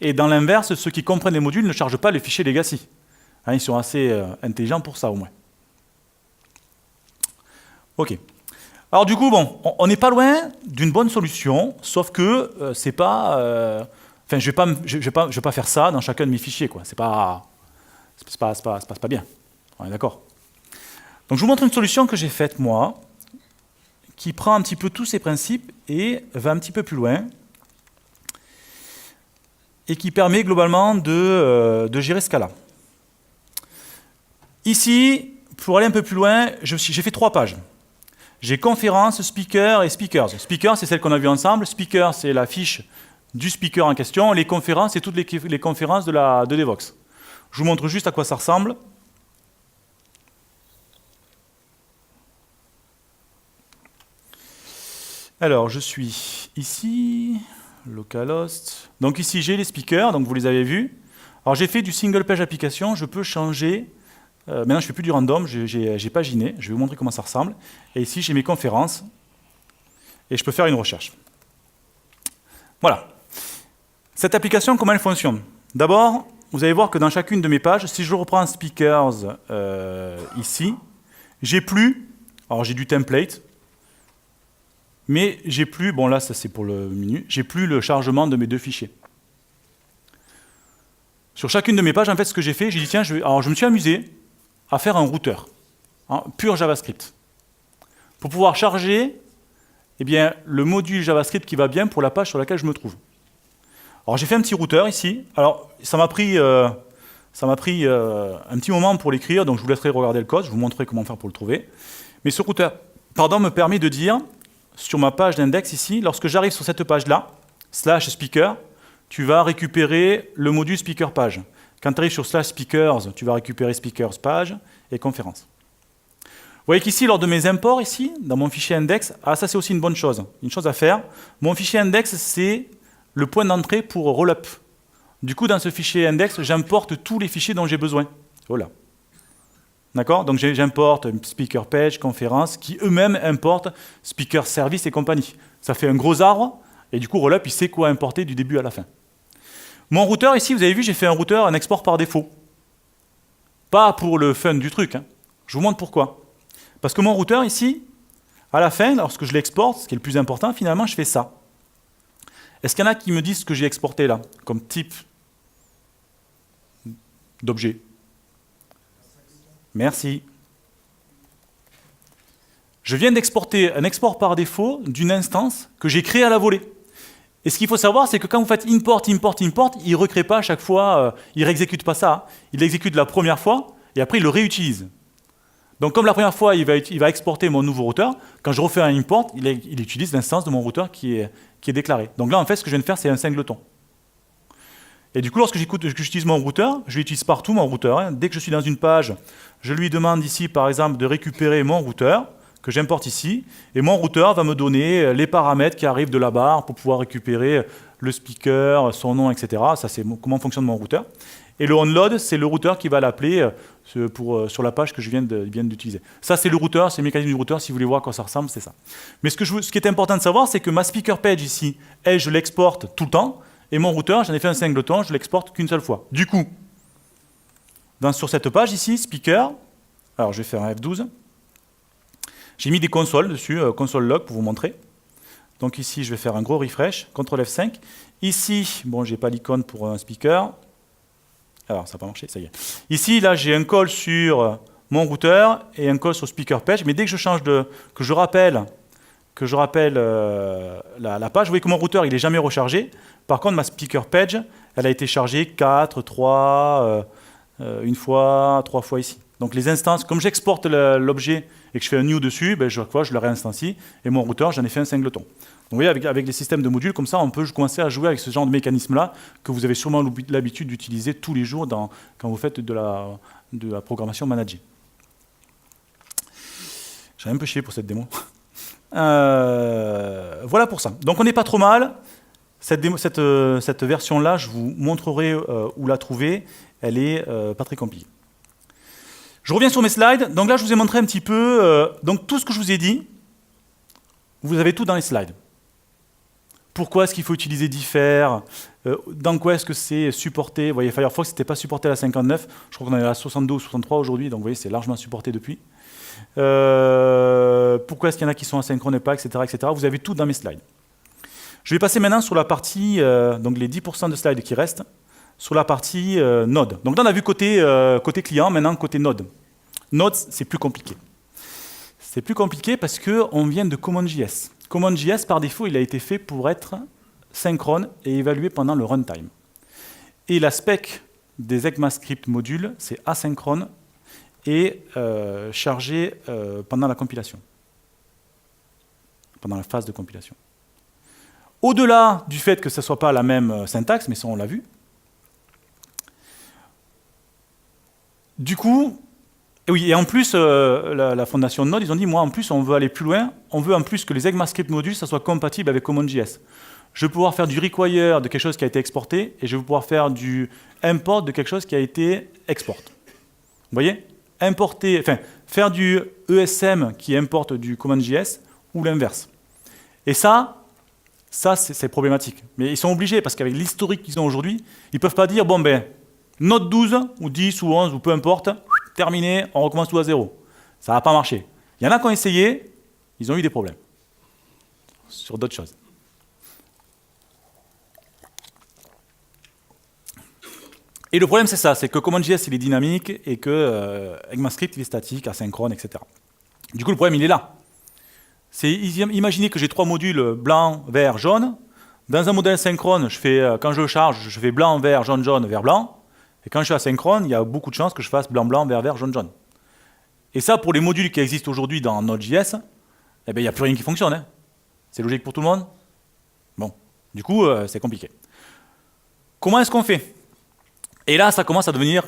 Et dans l'inverse, ceux qui comprennent les modules ne chargent pas les fichiers legacy. Hein, ils sont assez intelligents pour ça, au moins. OK. Alors du coup, bon, on n'est pas loin d'une bonne solution, sauf que c'est pas... Enfin, je vais pas faire ça dans chacun de mes fichiers, quoi. C'est pas bien. On est d'accord. Donc je vous montre une solution que j'ai faite, moi, qui prend un petit peu tous ces principes et va un petit peu plus loin, et qui permet globalement de gérer ce cas-là. Ici, pour aller un peu plus loin, j'ai fait 3 pages. J'ai conférence, speaker et speakers. Speaker, c'est celle qu'on a vue ensemble. Speaker, c'est la fiche du speaker en question. Les conférences, c'est toutes les conférences de Devoxx. Je vous montre juste à quoi ça ressemble. Alors, je suis ici, localhost. Donc ici, j'ai les speakers, donc vous les avez vus. Alors, j'ai fait du single page application. Je peux changer. Maintenant, je ne fais plus du random, j'ai paginé. Je vais vous montrer comment ça ressemble. Et ici, j'ai mes conférences. Et je peux faire une recherche. Voilà. Cette application, comment elle fonctionne? D'abord, vous allez voir que dans chacune de mes pages, si je reprends Speakers ici, j'ai plus, alors j'ai du template, mais j'ai plus, bon là, ça c'est pour le menu, j'ai plus le chargement de mes 2 fichiers. Sur chacune de mes pages, en fait, ce que j'ai fait, j'ai dit, tiens, alors je me suis amusé à faire un routeur, hein, pur JavaScript, pour pouvoir charger eh bien, le module JavaScript qui va bien pour la page sur laquelle je me trouve. Alors j'ai fait un petit routeur ici. Alors ça m'a pris un petit moment pour l'écrire, donc je vous laisserai regarder le code, je vous montrerai comment faire pour le trouver. Mais ce routeur, me permet de dire, sur ma page d'index ici, lorsque j'arrive sur cette page-là, /speaker, tu vas récupérer le module speaker page. Quand tu arrives sur /speakers, tu vas récupérer speakers page et conférence. Vous voyez qu'ici, lors de mes imports, ici, dans mon fichier index, ça c'est aussi une bonne chose, une chose à faire. Mon fichier index, c'est le point d'entrée pour Rollup. Du coup, dans ce fichier index, j'importe tous les fichiers dont j'ai besoin. Voilà. D'accord? Donc j'importe speaker page, conférence, qui eux-mêmes importent speaker service et compagnie. Ça fait un gros arbre, et du coup, Rollup, il sait quoi importer du début à la fin. Mon routeur, ici, vous avez vu, j'ai fait un export par défaut. Pas pour le fun du truc. Hein. Je vous montre pourquoi. Parce que mon routeur, ici, à la fin, lorsque je l'exporte, ce qui est le plus important, finalement, je fais ça. Est-ce qu'il y en a qui me disent ce que j'ai exporté là, comme type d'objet? Merci. Je viens d'exporter un export par défaut d'une instance que j'ai créée à la volée. Et ce qu'il faut savoir, c'est que quand vous faites import, il ne recrée pas à chaque fois, il ne réexécute pas ça. Il l'exécute la première fois, et après il le réutilise. Donc comme la première fois, il va exporter mon nouveau routeur, quand je refais un import, il utilise l'instance de mon routeur qui est déclarée. Donc là, en fait, ce que je viens de faire, c'est un singleton. Et du coup, lorsque j'utilise mon routeur, je l'utilise partout, mon routeur. Hein. Dès que je suis dans une page, je lui demande ici, par exemple, de récupérer mon routeur, que j'importe ici, et mon routeur va me donner les paramètres qui arrivent de la barre pour pouvoir récupérer le speaker, son nom, etc. Ça, c'est comment fonctionne mon routeur. Et le onload, c'est le routeur qui va l'appeler sur la page que je viens d'utiliser. Ça, c'est le routeur, c'est le mécanisme du routeur. Si vous voulez voir à quoi ça ressemble, c'est ça. Mais ce qui est important de savoir, c'est que ma speaker page ici, elle, je l'exporte tout le temps, et mon routeur, j'en ai fait un singleton, je l'exporte qu'une seule fois. Du coup, sur cette page ici, speaker, alors je vais faire un F12, j'ai mis des consoles dessus, console log pour vous montrer. Donc ici, je vais faire un gros refresh, CTRL F5. Ici, bon, j'ai pas l'icône pour un speaker. Alors, ça n'a pas marché, ça y est. Ici, là, j'ai un call sur mon routeur et un call sur speaker page. Mais dès que je change que je rappelle la page, vous voyez que mon routeur, il n'est jamais rechargé. Par contre, ma speaker page, elle a été chargée 4, 3, une fois, 3 fois ici. Donc les instances, comme j'exporte l'objet et que je fais un new dessus, ben, chaque fois je le réinstancie et mon routeur, j'en ai fait un singleton. Donc vous voyez, avec les systèmes de modules, comme ça, on peut commencer à jouer avec ce genre de mécanisme-là que vous avez sûrement l'habitude d'utiliser tous les jours quand vous faites de la programmation managée. J'ai un peu chié pour cette démo. Voilà pour ça. Donc on n'est pas trop mal. Cette version-là, je vous montrerai où la trouver. Elle est pas très compliquée. Je reviens sur mes slides. Donc là, je vous ai montré un petit peu donc tout ce que je vous ai dit. Vous avez tout dans les slides. Pourquoi est-ce qu'il faut utiliser diffère, dans quoi est-ce que c'est supporté. Vous voyez, Firefox n'était pas supporté à la 59. Je crois qu'on est à la 62 ou 63 aujourd'hui. Donc vous voyez, c'est largement supporté depuis. Pourquoi est-ce qu'il y en a qui sont asynchrones et pas, etc., etc. Vous avez tout dans mes slides. Je vais passer maintenant sur la partie, donc les 10% de slides qui restent, sur la partie Node. Donc là, on a vu côté client, maintenant côté Node. Node, c'est plus compliqué. C'est plus compliqué parce qu'on vient de CommonJS. CommonJS, par défaut, il a été fait pour être synchrone et évalué pendant le runtime. Et la spec des ECMAScript modules, c'est asynchrone et chargé pendant la compilation, pendant la phase de compilation. Au-delà du fait que ce ne soit pas la même syntaxe, mais ça on l'a vu, du coup, et en plus, la fondation Node, ils ont dit, moi, en plus, on veut aller plus loin, on veut en plus que les ECMAScript modules, ça soit compatible avec CommonJS. Je vais pouvoir faire du require de quelque chose qui a été exporté, et je vais pouvoir faire du import de quelque chose qui a été export. Vous voyez? Faire du ESM qui importe du CommonJS, ou l'inverse. Et ça c'est problématique. Mais ils sont obligés, parce qu'avec l'historique qu'ils ont aujourd'hui, ils ne peuvent pas dire, bon ben, Node 12, ou 10, ou 11, ou peu importe, terminé, on recommence tout à zéro. Ça va pas marcher. Il y en a qui ont essayé, ils ont eu des problèmes. Sur d'autres choses. Et le problème, c'est ça, c'est que CommonJS, il est dynamique, et que ECMAScript, il est statique, asynchrone, etc. Du coup, le problème, il est là. Imaginez que j'ai 3 modules blanc, vert, jaune. Dans un modèle synchrone, quand je charge, je fais blanc, vert, jaune, jaune, vert, blanc. Et quand je suis asynchrone, il y a beaucoup de chances que je fasse blanc, blanc, vert, vert, jaune, jaune. Et ça, pour les modules qui existent aujourd'hui dans Node.js, eh ben, il n'y a plus rien qui fonctionne. Hein. C'est logique pour tout le monde? Bon, du coup, c'est compliqué. Comment est-ce qu'on fait? Et là, ça commence à devenir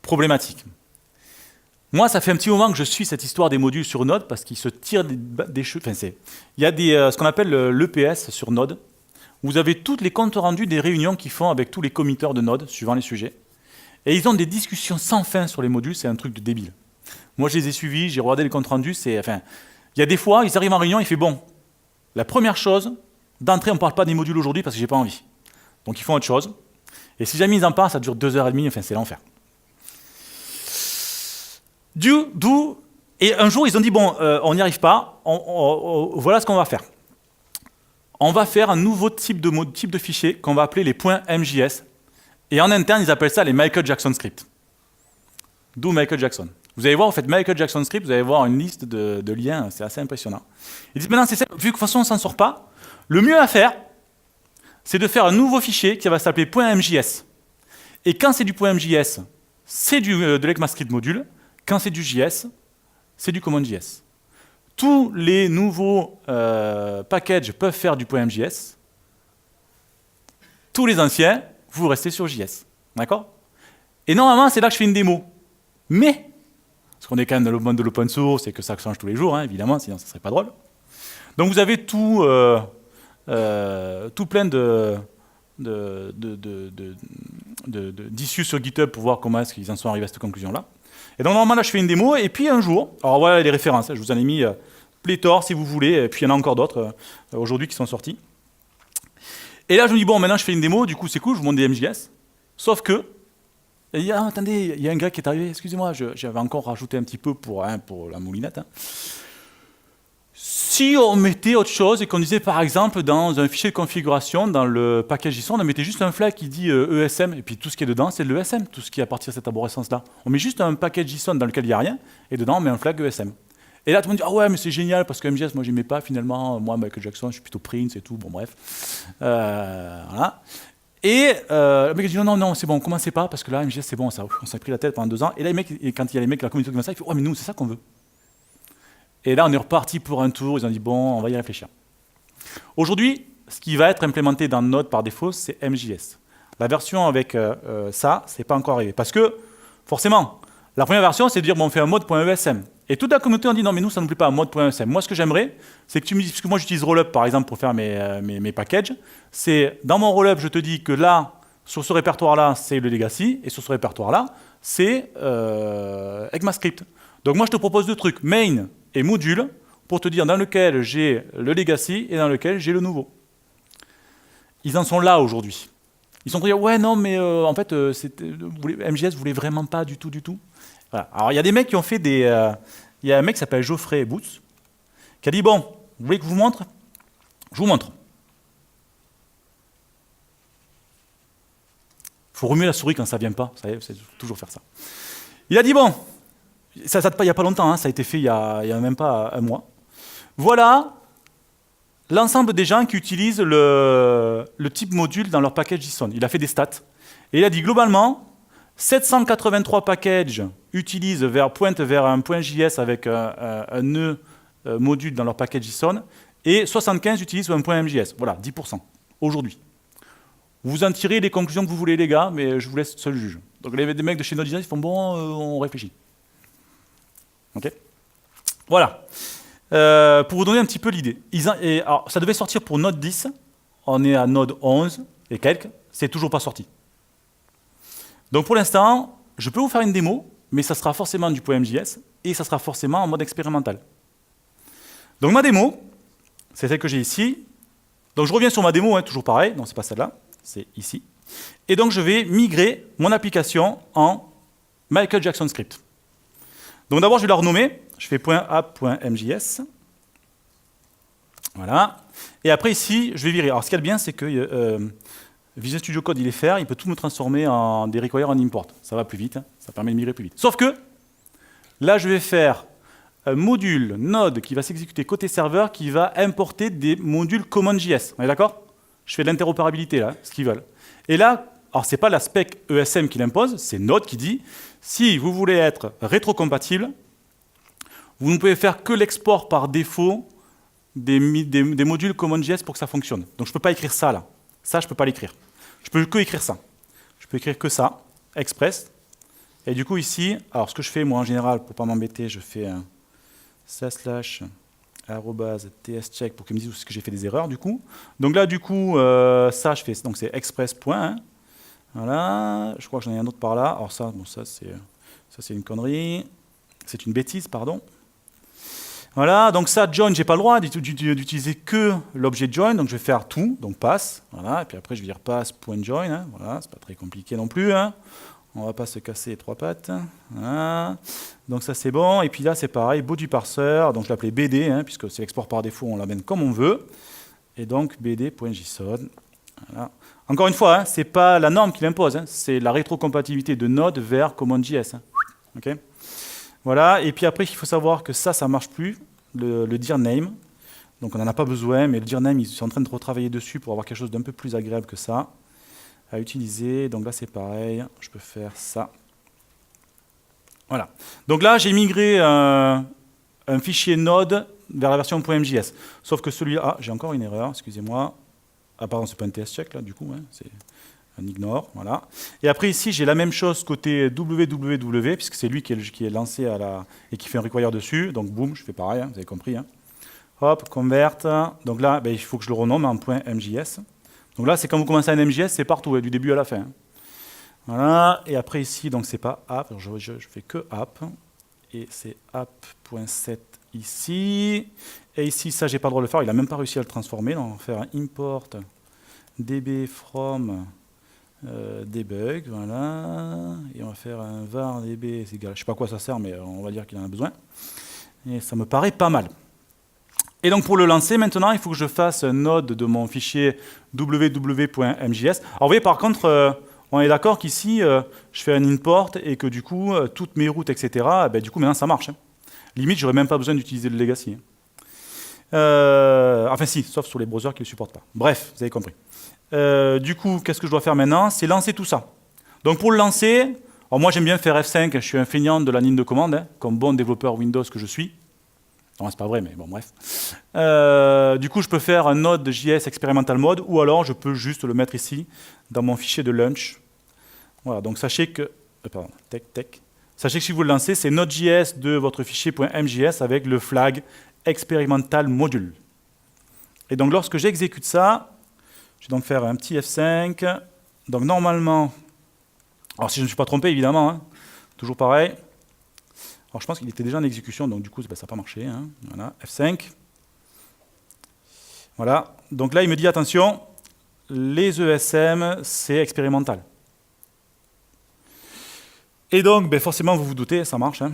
problématique. Moi, ça fait un petit moment que je suis cette histoire des modules sur Node parce qu'ils se tirent des cheveux. Enfin, il y a ce qu'on appelle l'EPS sur Node. Vous avez tous les comptes rendus des réunions qu'ils font avec tous les committeurs de Node, suivant les sujets. Et ils ont des discussions sans fin sur les modules, c'est un truc de débile. Moi, je les ai suivis, j'ai regardé les comptes rendus. Il y a des fois, ils arrivent en réunion, il fait bon. La première chose, d'entrée, on ne parle pas des modules aujourd'hui parce que j'ai pas envie. Donc, ils font autre chose. Et si jamais ils en parlent, ça dure 2h30, enfin, c'est l'enfer. Et un jour, ils ont dit, bon, on n'y arrive pas, voilà ce qu'on va faire. On va faire un nouveau type de fichier qu'on va appeler les .mjs. Et en interne, ils appellent ça les Michael Jackson scripts. D'où Michael Jackson. Vous allez voir, vous faites Michael Jackson script, vous allez voir une liste de liens, c'est assez impressionnant. Ils disent maintenant, vu que de toute façon, on ne s'en sort pas, le mieux à faire, c'est de faire un nouveau fichier qui va s'appeler .mjs. Et quand c'est du .mjs, c'est de l'ECMAScript module. Quand c'est du JS, c'est du CommonJS. Tous les nouveaux packages peuvent faire du .mjs. Tous les anciens, vous restez sur JS. D'accord? Et normalement, c'est là que je fais une démo. Mais, parce qu'on est quand même dans le monde de l'open source et que ça change tous les jours, hein, évidemment, sinon ça ne serait pas drôle. Donc vous avez tout plein d'issues sur GitHub pour voir comment est-ce qu'ils en sont arrivés à cette conclusion-là. Et donc normalement, là, je fais une démo, et puis un jour, alors voilà les références, je vous en ai mis pléthore si vous voulez, et puis il y en a encore d'autres aujourd'hui qui sont sortis. Et là, je me dis, bon, maintenant je fais une démo, du coup c'est cool, je vous montre des MJS, sauf que, attendez, il y a un gars qui est arrivé, excusez-moi, j'avais encore rajouté un petit peu pour la moulinette. Hein. Si on mettait autre chose et qu'on disait par exemple dans un fichier de configuration, dans le package JSON, on mettait juste un flag qui dit ESM, et puis tout ce qui est dedans, c'est l'ESM, tout ce qui est à partir de cette arborescence-là. On met juste un package JSON dans lequel il n'y a rien, et dedans on met un flag ESM. Et là tout le monde dit, ah ouais, mais c'est génial, parce que MJS, moi j'aimais pas finalement, moi Michael Jackson, je suis plutôt Prince et tout, bon bref. Voilà. Et le mec dit, non, c'est bon, commencez pas, parce que là MJS c'est bon, ça, on s'est pris la tête pendant 2 ans, et là quand il y a les mecs de la communauté comme ça, ils font, ouais mais nous c'est ça qu'on veut. Et là, on est reparti pour un tour. Ils ont dit, bon, on va y réfléchir. Aujourd'hui, ce qui va être implémenté dans Node par défaut, c'est MJS. La version avec ça, c'est pas encore arrivé. Parce que, forcément, la première version, c'est de dire, bon, on fait un mode.esm. Et toute la communauté, on dit, non, mais nous, ça ne nous plaît pas, un mode.esm. Moi, ce que j'aimerais, c'est que tu me dises, parce que moi, j'utilise Rollup, par exemple, pour faire mes packages, c'est, dans mon Rollup, je te dis que là, Sur ce répertoire-là, c'est le legacy, et sur ce répertoire-là, c'est ECMAScript. Donc moi, je te propose deux trucs, main et module, pour te dire dans lequel j'ai le legacy et dans lequel j'ai le nouveau. Ils en sont là aujourd'hui. Ils sont en train de dire, ouais, non, mais en fait, MJS voulait vraiment pas du tout. Voilà. Alors, il y a des mecs qui ont fait des... Il y a un mec qui s'appelle Geoffrey Boots, qui a dit, bon, vous voulez que je vous montre? Je vous montre. Il faut remuer la souris quand ça ne vient pas. Ça y est, c'est toujours faire ça. Il a dit, bon, ça date pas il n'y a pas longtemps, hein, ça a été fait il y a même pas un mois. Voilà l'ensemble des gens qui utilisent le type module dans leur package JSON. Il a fait des stats. Et il a dit, globalement, 783 packages pointent vers un point .js avec un nœud module dans leur package JSON, et 75 utilisent un point .mjs. Voilà, 10% aujourd'hui. Vous en tirez les conclusions que vous voulez, les gars, mais je vous laisse seul juge. Donc les mecs de chez Node.js, ils font bon, on réfléchit. Ok. Voilà. Pour vous donner un petit peu l'idée. Alors, ça devait sortir pour Node 10. On est à Node 11 et quelques. C'est toujours pas sorti. Donc pour l'instant, je peux vous faire une démo, mais ça sera forcément du point .mjs et ça sera forcément en mode expérimental. Donc ma démo, c'est celle que j'ai ici. Donc je reviens sur ma démo, hein, toujours pareil. Non, c'est pas celle-là. C'est ici. Et donc je vais migrer mon application en Michael Jackson Script. Donc d'abord, je vais la renommer. Je fais .app.mjs. Voilà. Et après, ici, je vais virer. Alors, ce qu'il y a de bien, c'est que Visual Studio Code, il est faire, il peut tout me transformer en des require en import. Ça va plus vite, hein. Ça permet de migrer plus vite. Sauf que, là, je vais faire un module Node qui va s'exécuter côté serveur, qui va importer des modules CommonJS. On est d'accord? Je fais de l'interopérabilité, là, ce qu'ils veulent. Et là, alors, ce n'est pas la spec ESM qui l'impose, c'est Node qui dit, si vous voulez être rétrocompatible, vous ne pouvez faire que l'export par défaut des modules CommonJS pour que ça fonctionne. Donc je ne peux pas écrire ça là. Ça, je ne peux pas l'écrire. Je peux que écrire ça. Je peux écrire que ça, express. Et du coup ici, alors ce que je fais moi en général, pour ne pas m'embêter, je fais un /@tscheck pour qu'il me dise où est-ce que j'ai fait des erreurs du coup. Donc là du coup, ça je fais, donc c'est express. Hein. Voilà, je crois que j'en ai un autre par là. Alors ça, bon ça c'est une connerie. C'est une bêtise, pardon. Voilà, donc ça, join, j'ai pas le droit d'utiliser que l'objet join, donc je vais faire tout, donc pass, voilà, et puis après je vais dire pass.join, hein, voilà, c'est pas très compliqué non plus, hein. On va pas se casser les trois pattes, voilà. Donc ça c'est bon, et puis là c'est pareil, body parser, donc je l'appelais BD, hein, puisque c'est l'export par défaut, on l'amène comme on veut, et donc bd.json, voilà. Encore une fois, hein, c'est pas la norme qui l'impose, hein, c'est la rétrocompatibilité de Node vers CommonJS, hein. Okay. Voilà, et puis après, il faut savoir que ça ne marche plus, le dir name. Donc on n'en a pas besoin, mais le dir name, ils sont en train de retravailler dessus pour avoir quelque chose d'un peu plus agréable que ça à utiliser. Donc là, c'est pareil, je peux faire ça. Voilà. Donc là, j'ai migré un fichier Node vers la version .mjs. Sauf que celui-là, ah, j'ai encore une erreur, excusez-moi. Ah pardon, c'est pas un tscheck là, du coup, hein, c'est un ignore, voilà. Et après ici, j'ai la même chose côté www, puisque c'est lui qui est lancé et qui fait un require dessus. Donc boum, je fais pareil, hein, vous avez compris. Hein. Hop, convert. Donc là, ben, il faut que je le renomme en .mjs. Donc là, c'est quand vous commencez un MJS, c'est partout, du début à la fin. Hein. Voilà. Et après ici, donc c'est pas app, je fais que app. Et c'est app.set ici. Et ici, ça, j'ai pas le droit de le faire. Il n'a même pas réussi à le transformer. Donc on va faire un import db from debug, voilà, et on va faire un var db, c'est égal, je sais pas à quoi ça sert, mais on va dire qu'il en a besoin, et ça me paraît pas mal. Et donc pour le lancer, maintenant, il faut que je fasse un node de mon fichier www.mjs. Alors vous voyez, par contre, on est d'accord qu'ici, je fais un import, et que du coup, toutes mes routes, etc., ben, du coup, maintenant, ça marche. Hein. Limite, j'aurais même pas besoin d'utiliser le legacy. Hein. Enfin si, sauf sur les browsers qui ne le supportent pas. Bref, vous avez compris. Du coup, qu'est-ce que je dois faire maintenant? C'est lancer tout ça. Donc pour le lancer, alors moi j'aime bien faire F5, je suis un feignant de la ligne de commande, hein, comme bon développeur Windows que je suis. Non, c'est pas vrai, mais bon, bref. Du coup, je peux faire un Node.js experimental mode, ou alors je peux juste le mettre ici, dans mon fichier de launch. Voilà, donc sachez que... pardon, Sachez que si vous le lancez, c'est Node.js de votre fichier .mjs avec le flag experimental module. Et donc lorsque j'exécute ça, je vais donc faire un petit F5, Donc normalement, alors si je ne me suis pas trompé évidemment, hein, toujours pareil. Alors je pense qu'il était déjà en exécution, donc du coup ça n'a pas marché. Hein. Voilà, F5. Voilà, donc là il me dit attention, les ESM c'est expérimental. Et donc ben, forcément vous vous doutez, ça marche, hein.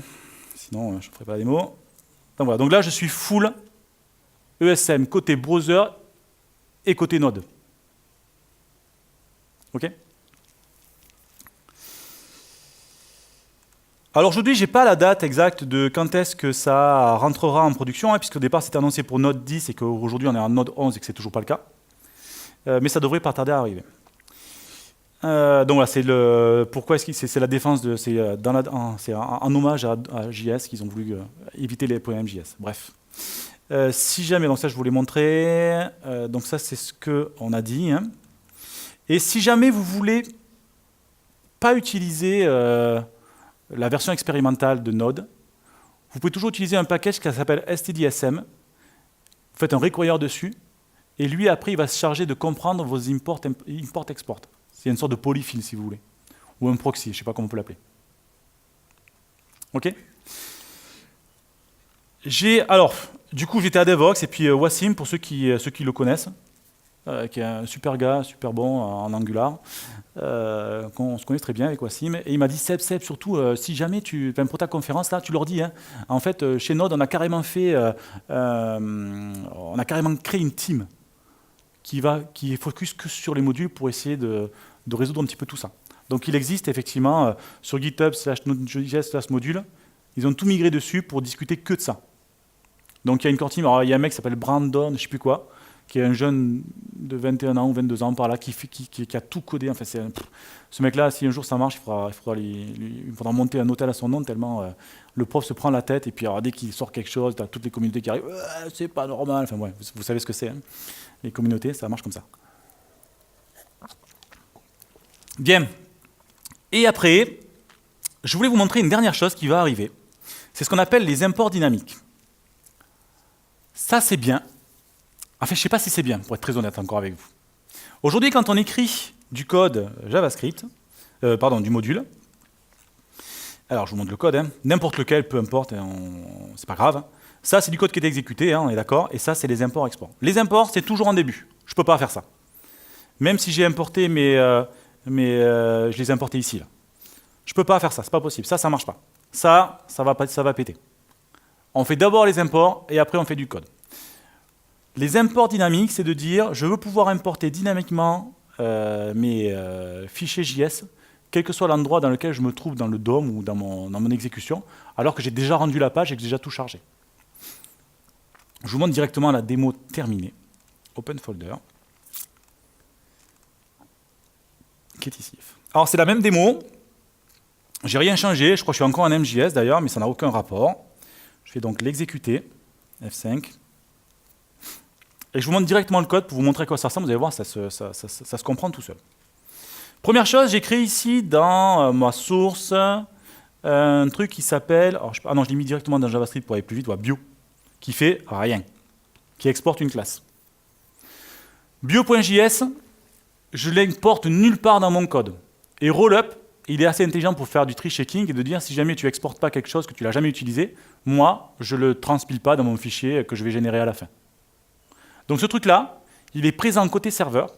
Sinon je ne ferai pas la démo. Donc voilà, donc là je suis full ESM côté browser et côté Node. Ok? Alors aujourd'hui, je n'ai pas la date exacte de quand est-ce que ça rentrera en production, hein, puisque au départ c'était annoncé pour Node 10 et qu'aujourd'hui on est en Node 11 et que c'est toujours pas le cas. Mais ça devrait pas tarder à arriver. Donc voilà, c'est le pourquoi est-ce que c'est la défense de c'est en hommage à JS qu'ils ont voulu éviter les problèmes JS. Bref. Si jamais, donc ça je vous l'ai montré, donc ça c'est ce qu'on a dit. Hein. Et si jamais vous voulez pas utiliser la version expérimentale de Node, vous pouvez toujours utiliser un package qui s'appelle stdsm. Vous faites un require dessus, et lui après il va se charger de comprendre vos import-export. C'est une sorte de polyfill si vous voulez, ou un proxy, je ne sais pas comment on peut l'appeler. Ok. Alors, du coup j'étais à Devox, et puis Wassim, pour ceux qui le connaissent, qui est un super gars, super bon en Angular, qu'on se connaît très bien avec Wassim, et il m'a dit Seb, surtout, si jamais pour ta conférence, là, tu leur dis, hein, en fait, chez Node, on a carrément créé une team qui est focus que sur les modules pour essayer de résoudre un petit peu tout ça. Donc il existe effectivement sur GitHub/Node.js/module, ils ont tout migré dessus pour discuter que de ça. Donc il y a une core team, alors il y a un mec qui s'appelle Brandon, je ne sais plus quoi, qui est un jeune de 21 ans ou 22 ans par là, qui a tout codé. Enfin, ce mec-là, si un jour ça marche, il faudra monter un hôtel à son nom, tellement le prof se prend la tête, et puis alors, dès qu'il sort quelque chose, tu as toutes les communautés qui arrivent, c'est pas normal. Enfin, ouais, vous savez ce que c'est, hein. Les communautés, ça marche comme ça. Bien. Et après, je voulais vous montrer une dernière chose qui va arriver. C'est ce qu'on appelle les imports dynamiques. Ça, c'est bien. Enfin, je ne sais pas si c'est bien, pour être très honnête encore avec vous. Aujourd'hui, quand on écrit du code JavaScript, du module, alors je vous montre le code, hein, n'importe lequel, peu importe, hein, c'est pas grave. Ça, c'est du code qui est exécuté, hein, on est d'accord, et ça, c'est les imports-exports. Les imports, c'est toujours en début. Je ne peux pas faire ça. Même si j'ai importé, je les ai importés ici. Là. Je ne peux pas faire ça, c'est pas possible. Ça ne marche pas. Ça va péter. On fait d'abord les imports, et après on fait du code. Les imports dynamiques, c'est de dire, je veux pouvoir importer dynamiquement mes fichiers JS, quel que soit l'endroit dans lequel je me trouve dans le DOM ou dans mon exécution, alors que j'ai déjà rendu la page et que j'ai déjà tout chargé. Je vous montre directement la démo terminée. Open folder. Qui est ici. Alors c'est la même démo. J'ai rien changé. Je crois que je suis encore en MJS d'ailleurs, mais ça n'a aucun rapport. Je vais donc l'exécuter. F5. Et je vous montre directement le code pour vous montrer à quoi ça ressemble. Vous allez voir, ça se comprend tout seul. Première chose, j'ai créé ici dans ma source un truc qui s'appelle... je l'ai mis directement dans JavaScript pour aller plus vite, bio, qui fait rien, qui exporte une classe. Bio.js, je l'importe nulle part dans mon code. Et Rollup, il est assez intelligent pour faire du tree checking et de dire si jamais tu exportes pas quelque chose que tu l'as jamais utilisé, moi, je le transpile pas dans mon fichier que je vais générer à la fin. Donc ce truc-là, il est présent côté serveur,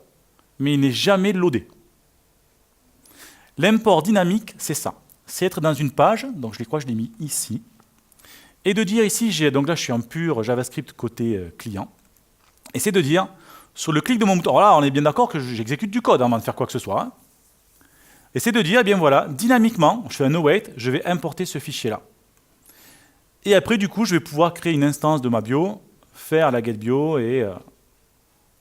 mais il n'est jamais loadé. L'import dynamique, c'est ça. C'est être dans une page, donc je crois que je l'ai mis ici, et de dire ici, donc là je suis en pur JavaScript côté client, et c'est de dire, sur le clic de mon bouton, alors là on est bien d'accord que j'exécute du code avant de faire quoi que ce soit, hein. Et c'est de dire, eh bien voilà, dynamiquement, je fais un await, je vais importer ce fichier-là. Et après, du coup, je vais pouvoir créer une instance de ma bio, faire la getBio et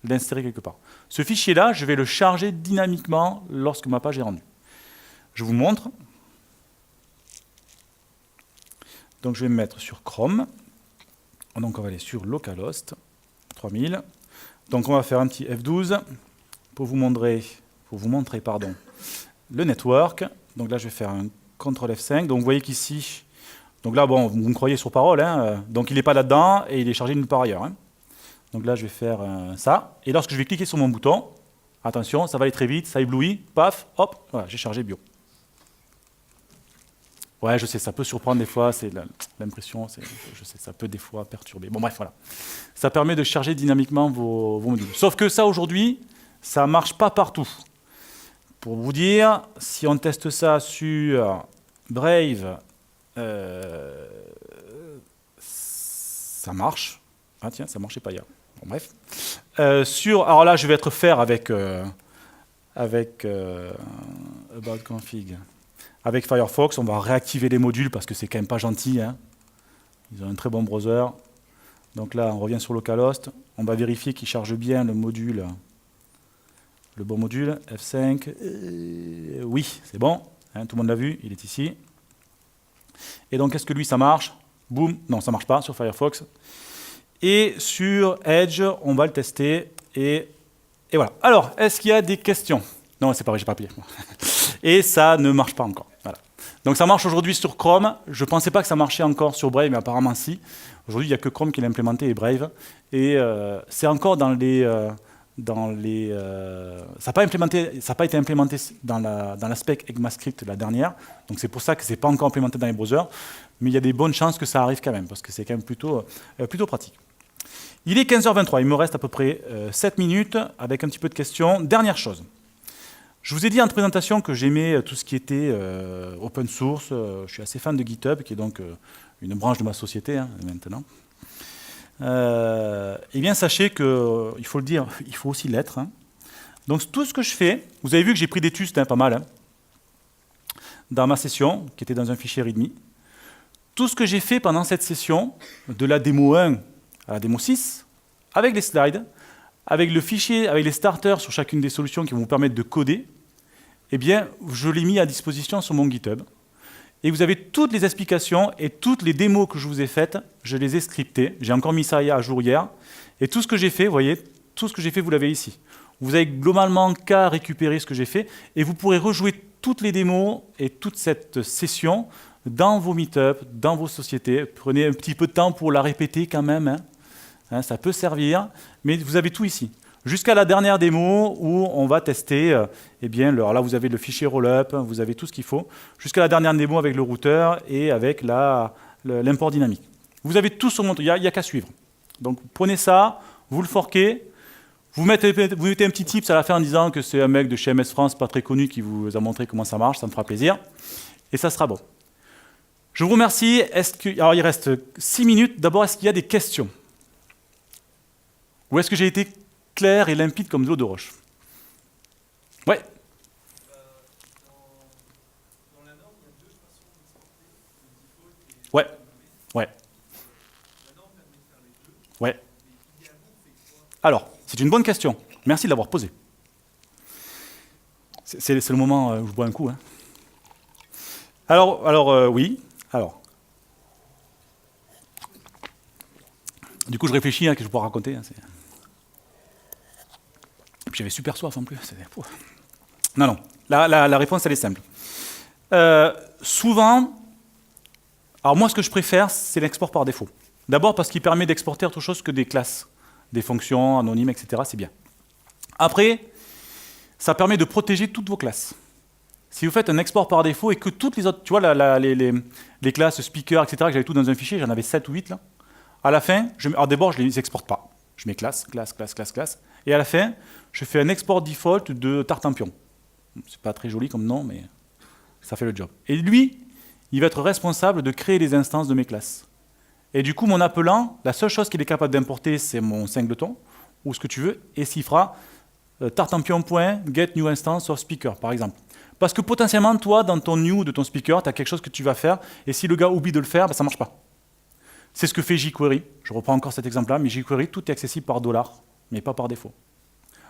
l'insérer quelque part. Ce fichier-là, je vais le charger dynamiquement lorsque ma page est rendue. Je vous montre. Donc je vais me mettre sur Chrome. Donc on va aller sur localhost 3000. Donc on va faire un petit F12 pour vous montrer, le network. Donc là je vais faire un CTRL F5. Donc vous voyez qu'ici, donc là bon, vous me croyez sur parole, hein, donc il n'est pas là-dedans et il est chargé nulle part ailleurs. Hein. Donc là je vais faire ça. Et lorsque je vais cliquer sur mon bouton, Attention, ça va aller très vite, ça éblouit, paf, hop, voilà, j'ai chargé bio. Ouais, je sais, ça peut surprendre des fois, c'est l'impression, je sais, ça peut des fois perturber. Bon bref, voilà. Ça permet de charger dynamiquement vos modules. Sauf que ça, aujourd'hui, ça ne marche pas partout. Pour vous dire, si on teste ça sur Brave, ça marche. Ah tiens, ça ne marchait pas hier. Bon, bref. Alors là, je vais être faire avec About Config. Avec Firefox, on va réactiver les modules parce que c'est quand même pas gentil. Hein. Ils ont un très bon browser. Donc là, on revient sur localhost. On va vérifier qu'il charge bien le module. Le bon module, F5. Oui, c'est bon. Hein, tout le monde l'a vu, il est ici. Et donc, est-ce que lui, ça marche? Boum. Non, ça marche pas sur Firefox. Et sur Edge, on va le tester. Et voilà. Alors, est-ce qu'il y a des questions? Non, c'est pas vrai, j'ai pas appuyé. Et ça ne marche pas encore. Voilà. Donc ça marche aujourd'hui sur Chrome. Je ne pensais pas que ça marchait encore sur Brave, mais apparemment si. Aujourd'hui, il n'y a que Chrome qui l'a implémenté et Brave. Et c'est encore dans les... ça n'a pas été implémenté dans la spec ECMAScript la dernière. Donc c'est pour ça que ce n'est pas encore implémenté dans les browsers. Mais il y a des bonnes chances que ça arrive quand même, parce que c'est quand même plutôt pratique. Il est 15h23, il me reste à peu près 7 minutes avec un petit peu de questions. Dernière chose. Je vous ai dit en présentation que j'aimais tout ce qui était open source. Je suis assez fan de GitHub, qui est donc une branche de ma société hein, maintenant. Eh bien, sachez que, il faut le dire, il faut aussi l'être. Hein. Donc, tout ce que je fais, vous avez vu que j'ai pris des tustes, hein, pas mal, hein, dans ma session, qui était dans un fichier README. Tout ce que j'ai fait pendant cette session, de la démo 1 à la démo 6, avec les slides, avec le fichier, avec les starters sur chacune des solutions qui vont vous permettre de coder, eh bien, je l'ai mis à disposition sur mon GitHub. Et vous avez toutes les explications et toutes les démos que je vous ai faites, je les ai scriptées. J'ai encore mis ça à jour hier. Et tout ce que j'ai fait, vous voyez, tout ce que j'ai fait, vous l'avez ici. Vous avez globalement qu'à récupérer ce que j'ai fait et vous pourrez rejouer toutes les démos et toute cette session dans vos meet-up, dans vos sociétés. Prenez un petit peu de temps pour la répéter quand même. Hein, ça peut servir, mais vous avez tout ici. Jusqu'à la dernière démo où on va tester, eh bien, alors là vous avez le fichier rollup, vous avez tout ce qu'il faut, jusqu'à la dernière démo avec le routeur et avec l'import dynamique. Vous avez tout sur mon truc, il n'y a qu'à suivre. Donc prenez ça, vous le forquez, vous mettez un petit tips à la fin en disant que c'est un mec de chez MS France, pas très connu, qui vous a montré comment ça marche, ça me fera plaisir, et ça sera bon. Je vous remercie. Alors il reste 6 minutes. D'abord, est-ce qu'il y a des questions? Ou est-ce que j'ai été clair et limpide comme de l'eau de roche? Ouais. Dans la norme, il y a deux façons d'exporter, le default et ouais. Ouais. La norme permet de faire les deux. Ouais. Mais idéalement, on fait quoi? Alors, c'est une bonne question. Merci de l'avoir posée. C'est le moment où je bois un coup. Hein. Alors oui. Alors. Du coup, je réfléchis à ce que je pourrais raconter. Hein, j'avais super soif en plus. Non. La réponse, elle est simple. Souvent, alors moi, ce que je préfère, c'est l'export par défaut. D'abord parce qu'il permet d'exporter autre chose que des classes, des fonctions anonymes, etc. C'est bien. Après, ça permet de protéger toutes vos classes. Si vous faites un export par défaut et que toutes les autres, tu vois, les classes speaker, etc., que j'avais tout dans un fichier, j'en avais 7 ou 8 là. À la fin, alors d'abord, je ne les exporte pas. Je mets classe. Et à la fin, je fais un export default de Tartampion. C'est pas très joli comme nom, mais ça fait le job. Et lui, il va être responsable de créer les instances de mes classes. Et du coup, mon appelant, la seule chose qu'il est capable d'importer, c'est mon singleton, ou ce que tu veux, et s'il fera tartampion.getNewInstance of speaker, par exemple. Parce que potentiellement, toi, dans ton new de ton speaker, tu as quelque chose que tu vas faire, et si le gars oublie de le faire, ben, ça ne marche pas. C'est ce que fait jQuery. Je reprends encore cet exemple-là, mais jQuery, tout est accessible par $, mais pas par défaut.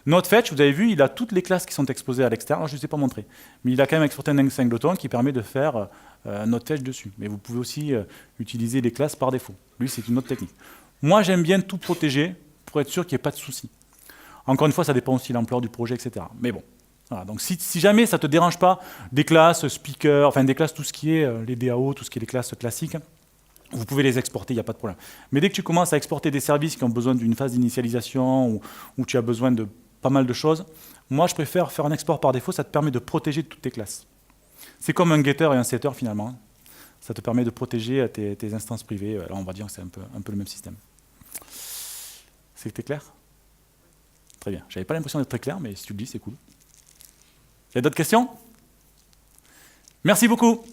NodeFetch, vous avez vu, il a toutes les classes qui sont exposées à l'extérieur. Je ne vous ai pas montré. Mais il a quand même exporté un singleton qui permet de faire NodeFetch dessus. Mais vous pouvez aussi utiliser les classes par défaut. Lui, c'est une autre technique. Moi, j'aime bien tout protéger pour être sûr qu'il n'y ait pas de soucis. Encore une fois, ça dépend aussi de l'ampleur du projet, etc. Mais bon. Voilà. Donc, si jamais ça ne te dérange pas, des classes speaker, enfin des classes, tout ce qui est les DAO, tout ce qui est les classes classiques, vous pouvez les exporter, il n'y a pas de problème. Mais dès que tu commences à exporter des services qui ont besoin d'une phase d'initialisation ou tu as besoin de pas mal de choses. Moi, je préfère faire un export par défaut, ça te permet de protéger toutes tes classes. C'est comme un getter et un setter finalement. Ça te permet de protéger tes instances privées. Alors on va dire que c'est un peu le même système. C'était clair? Très bien. J'avais pas l'impression d'être très clair, mais si tu le dis, c'est cool. Il y a d'autres questions? Merci beaucoup.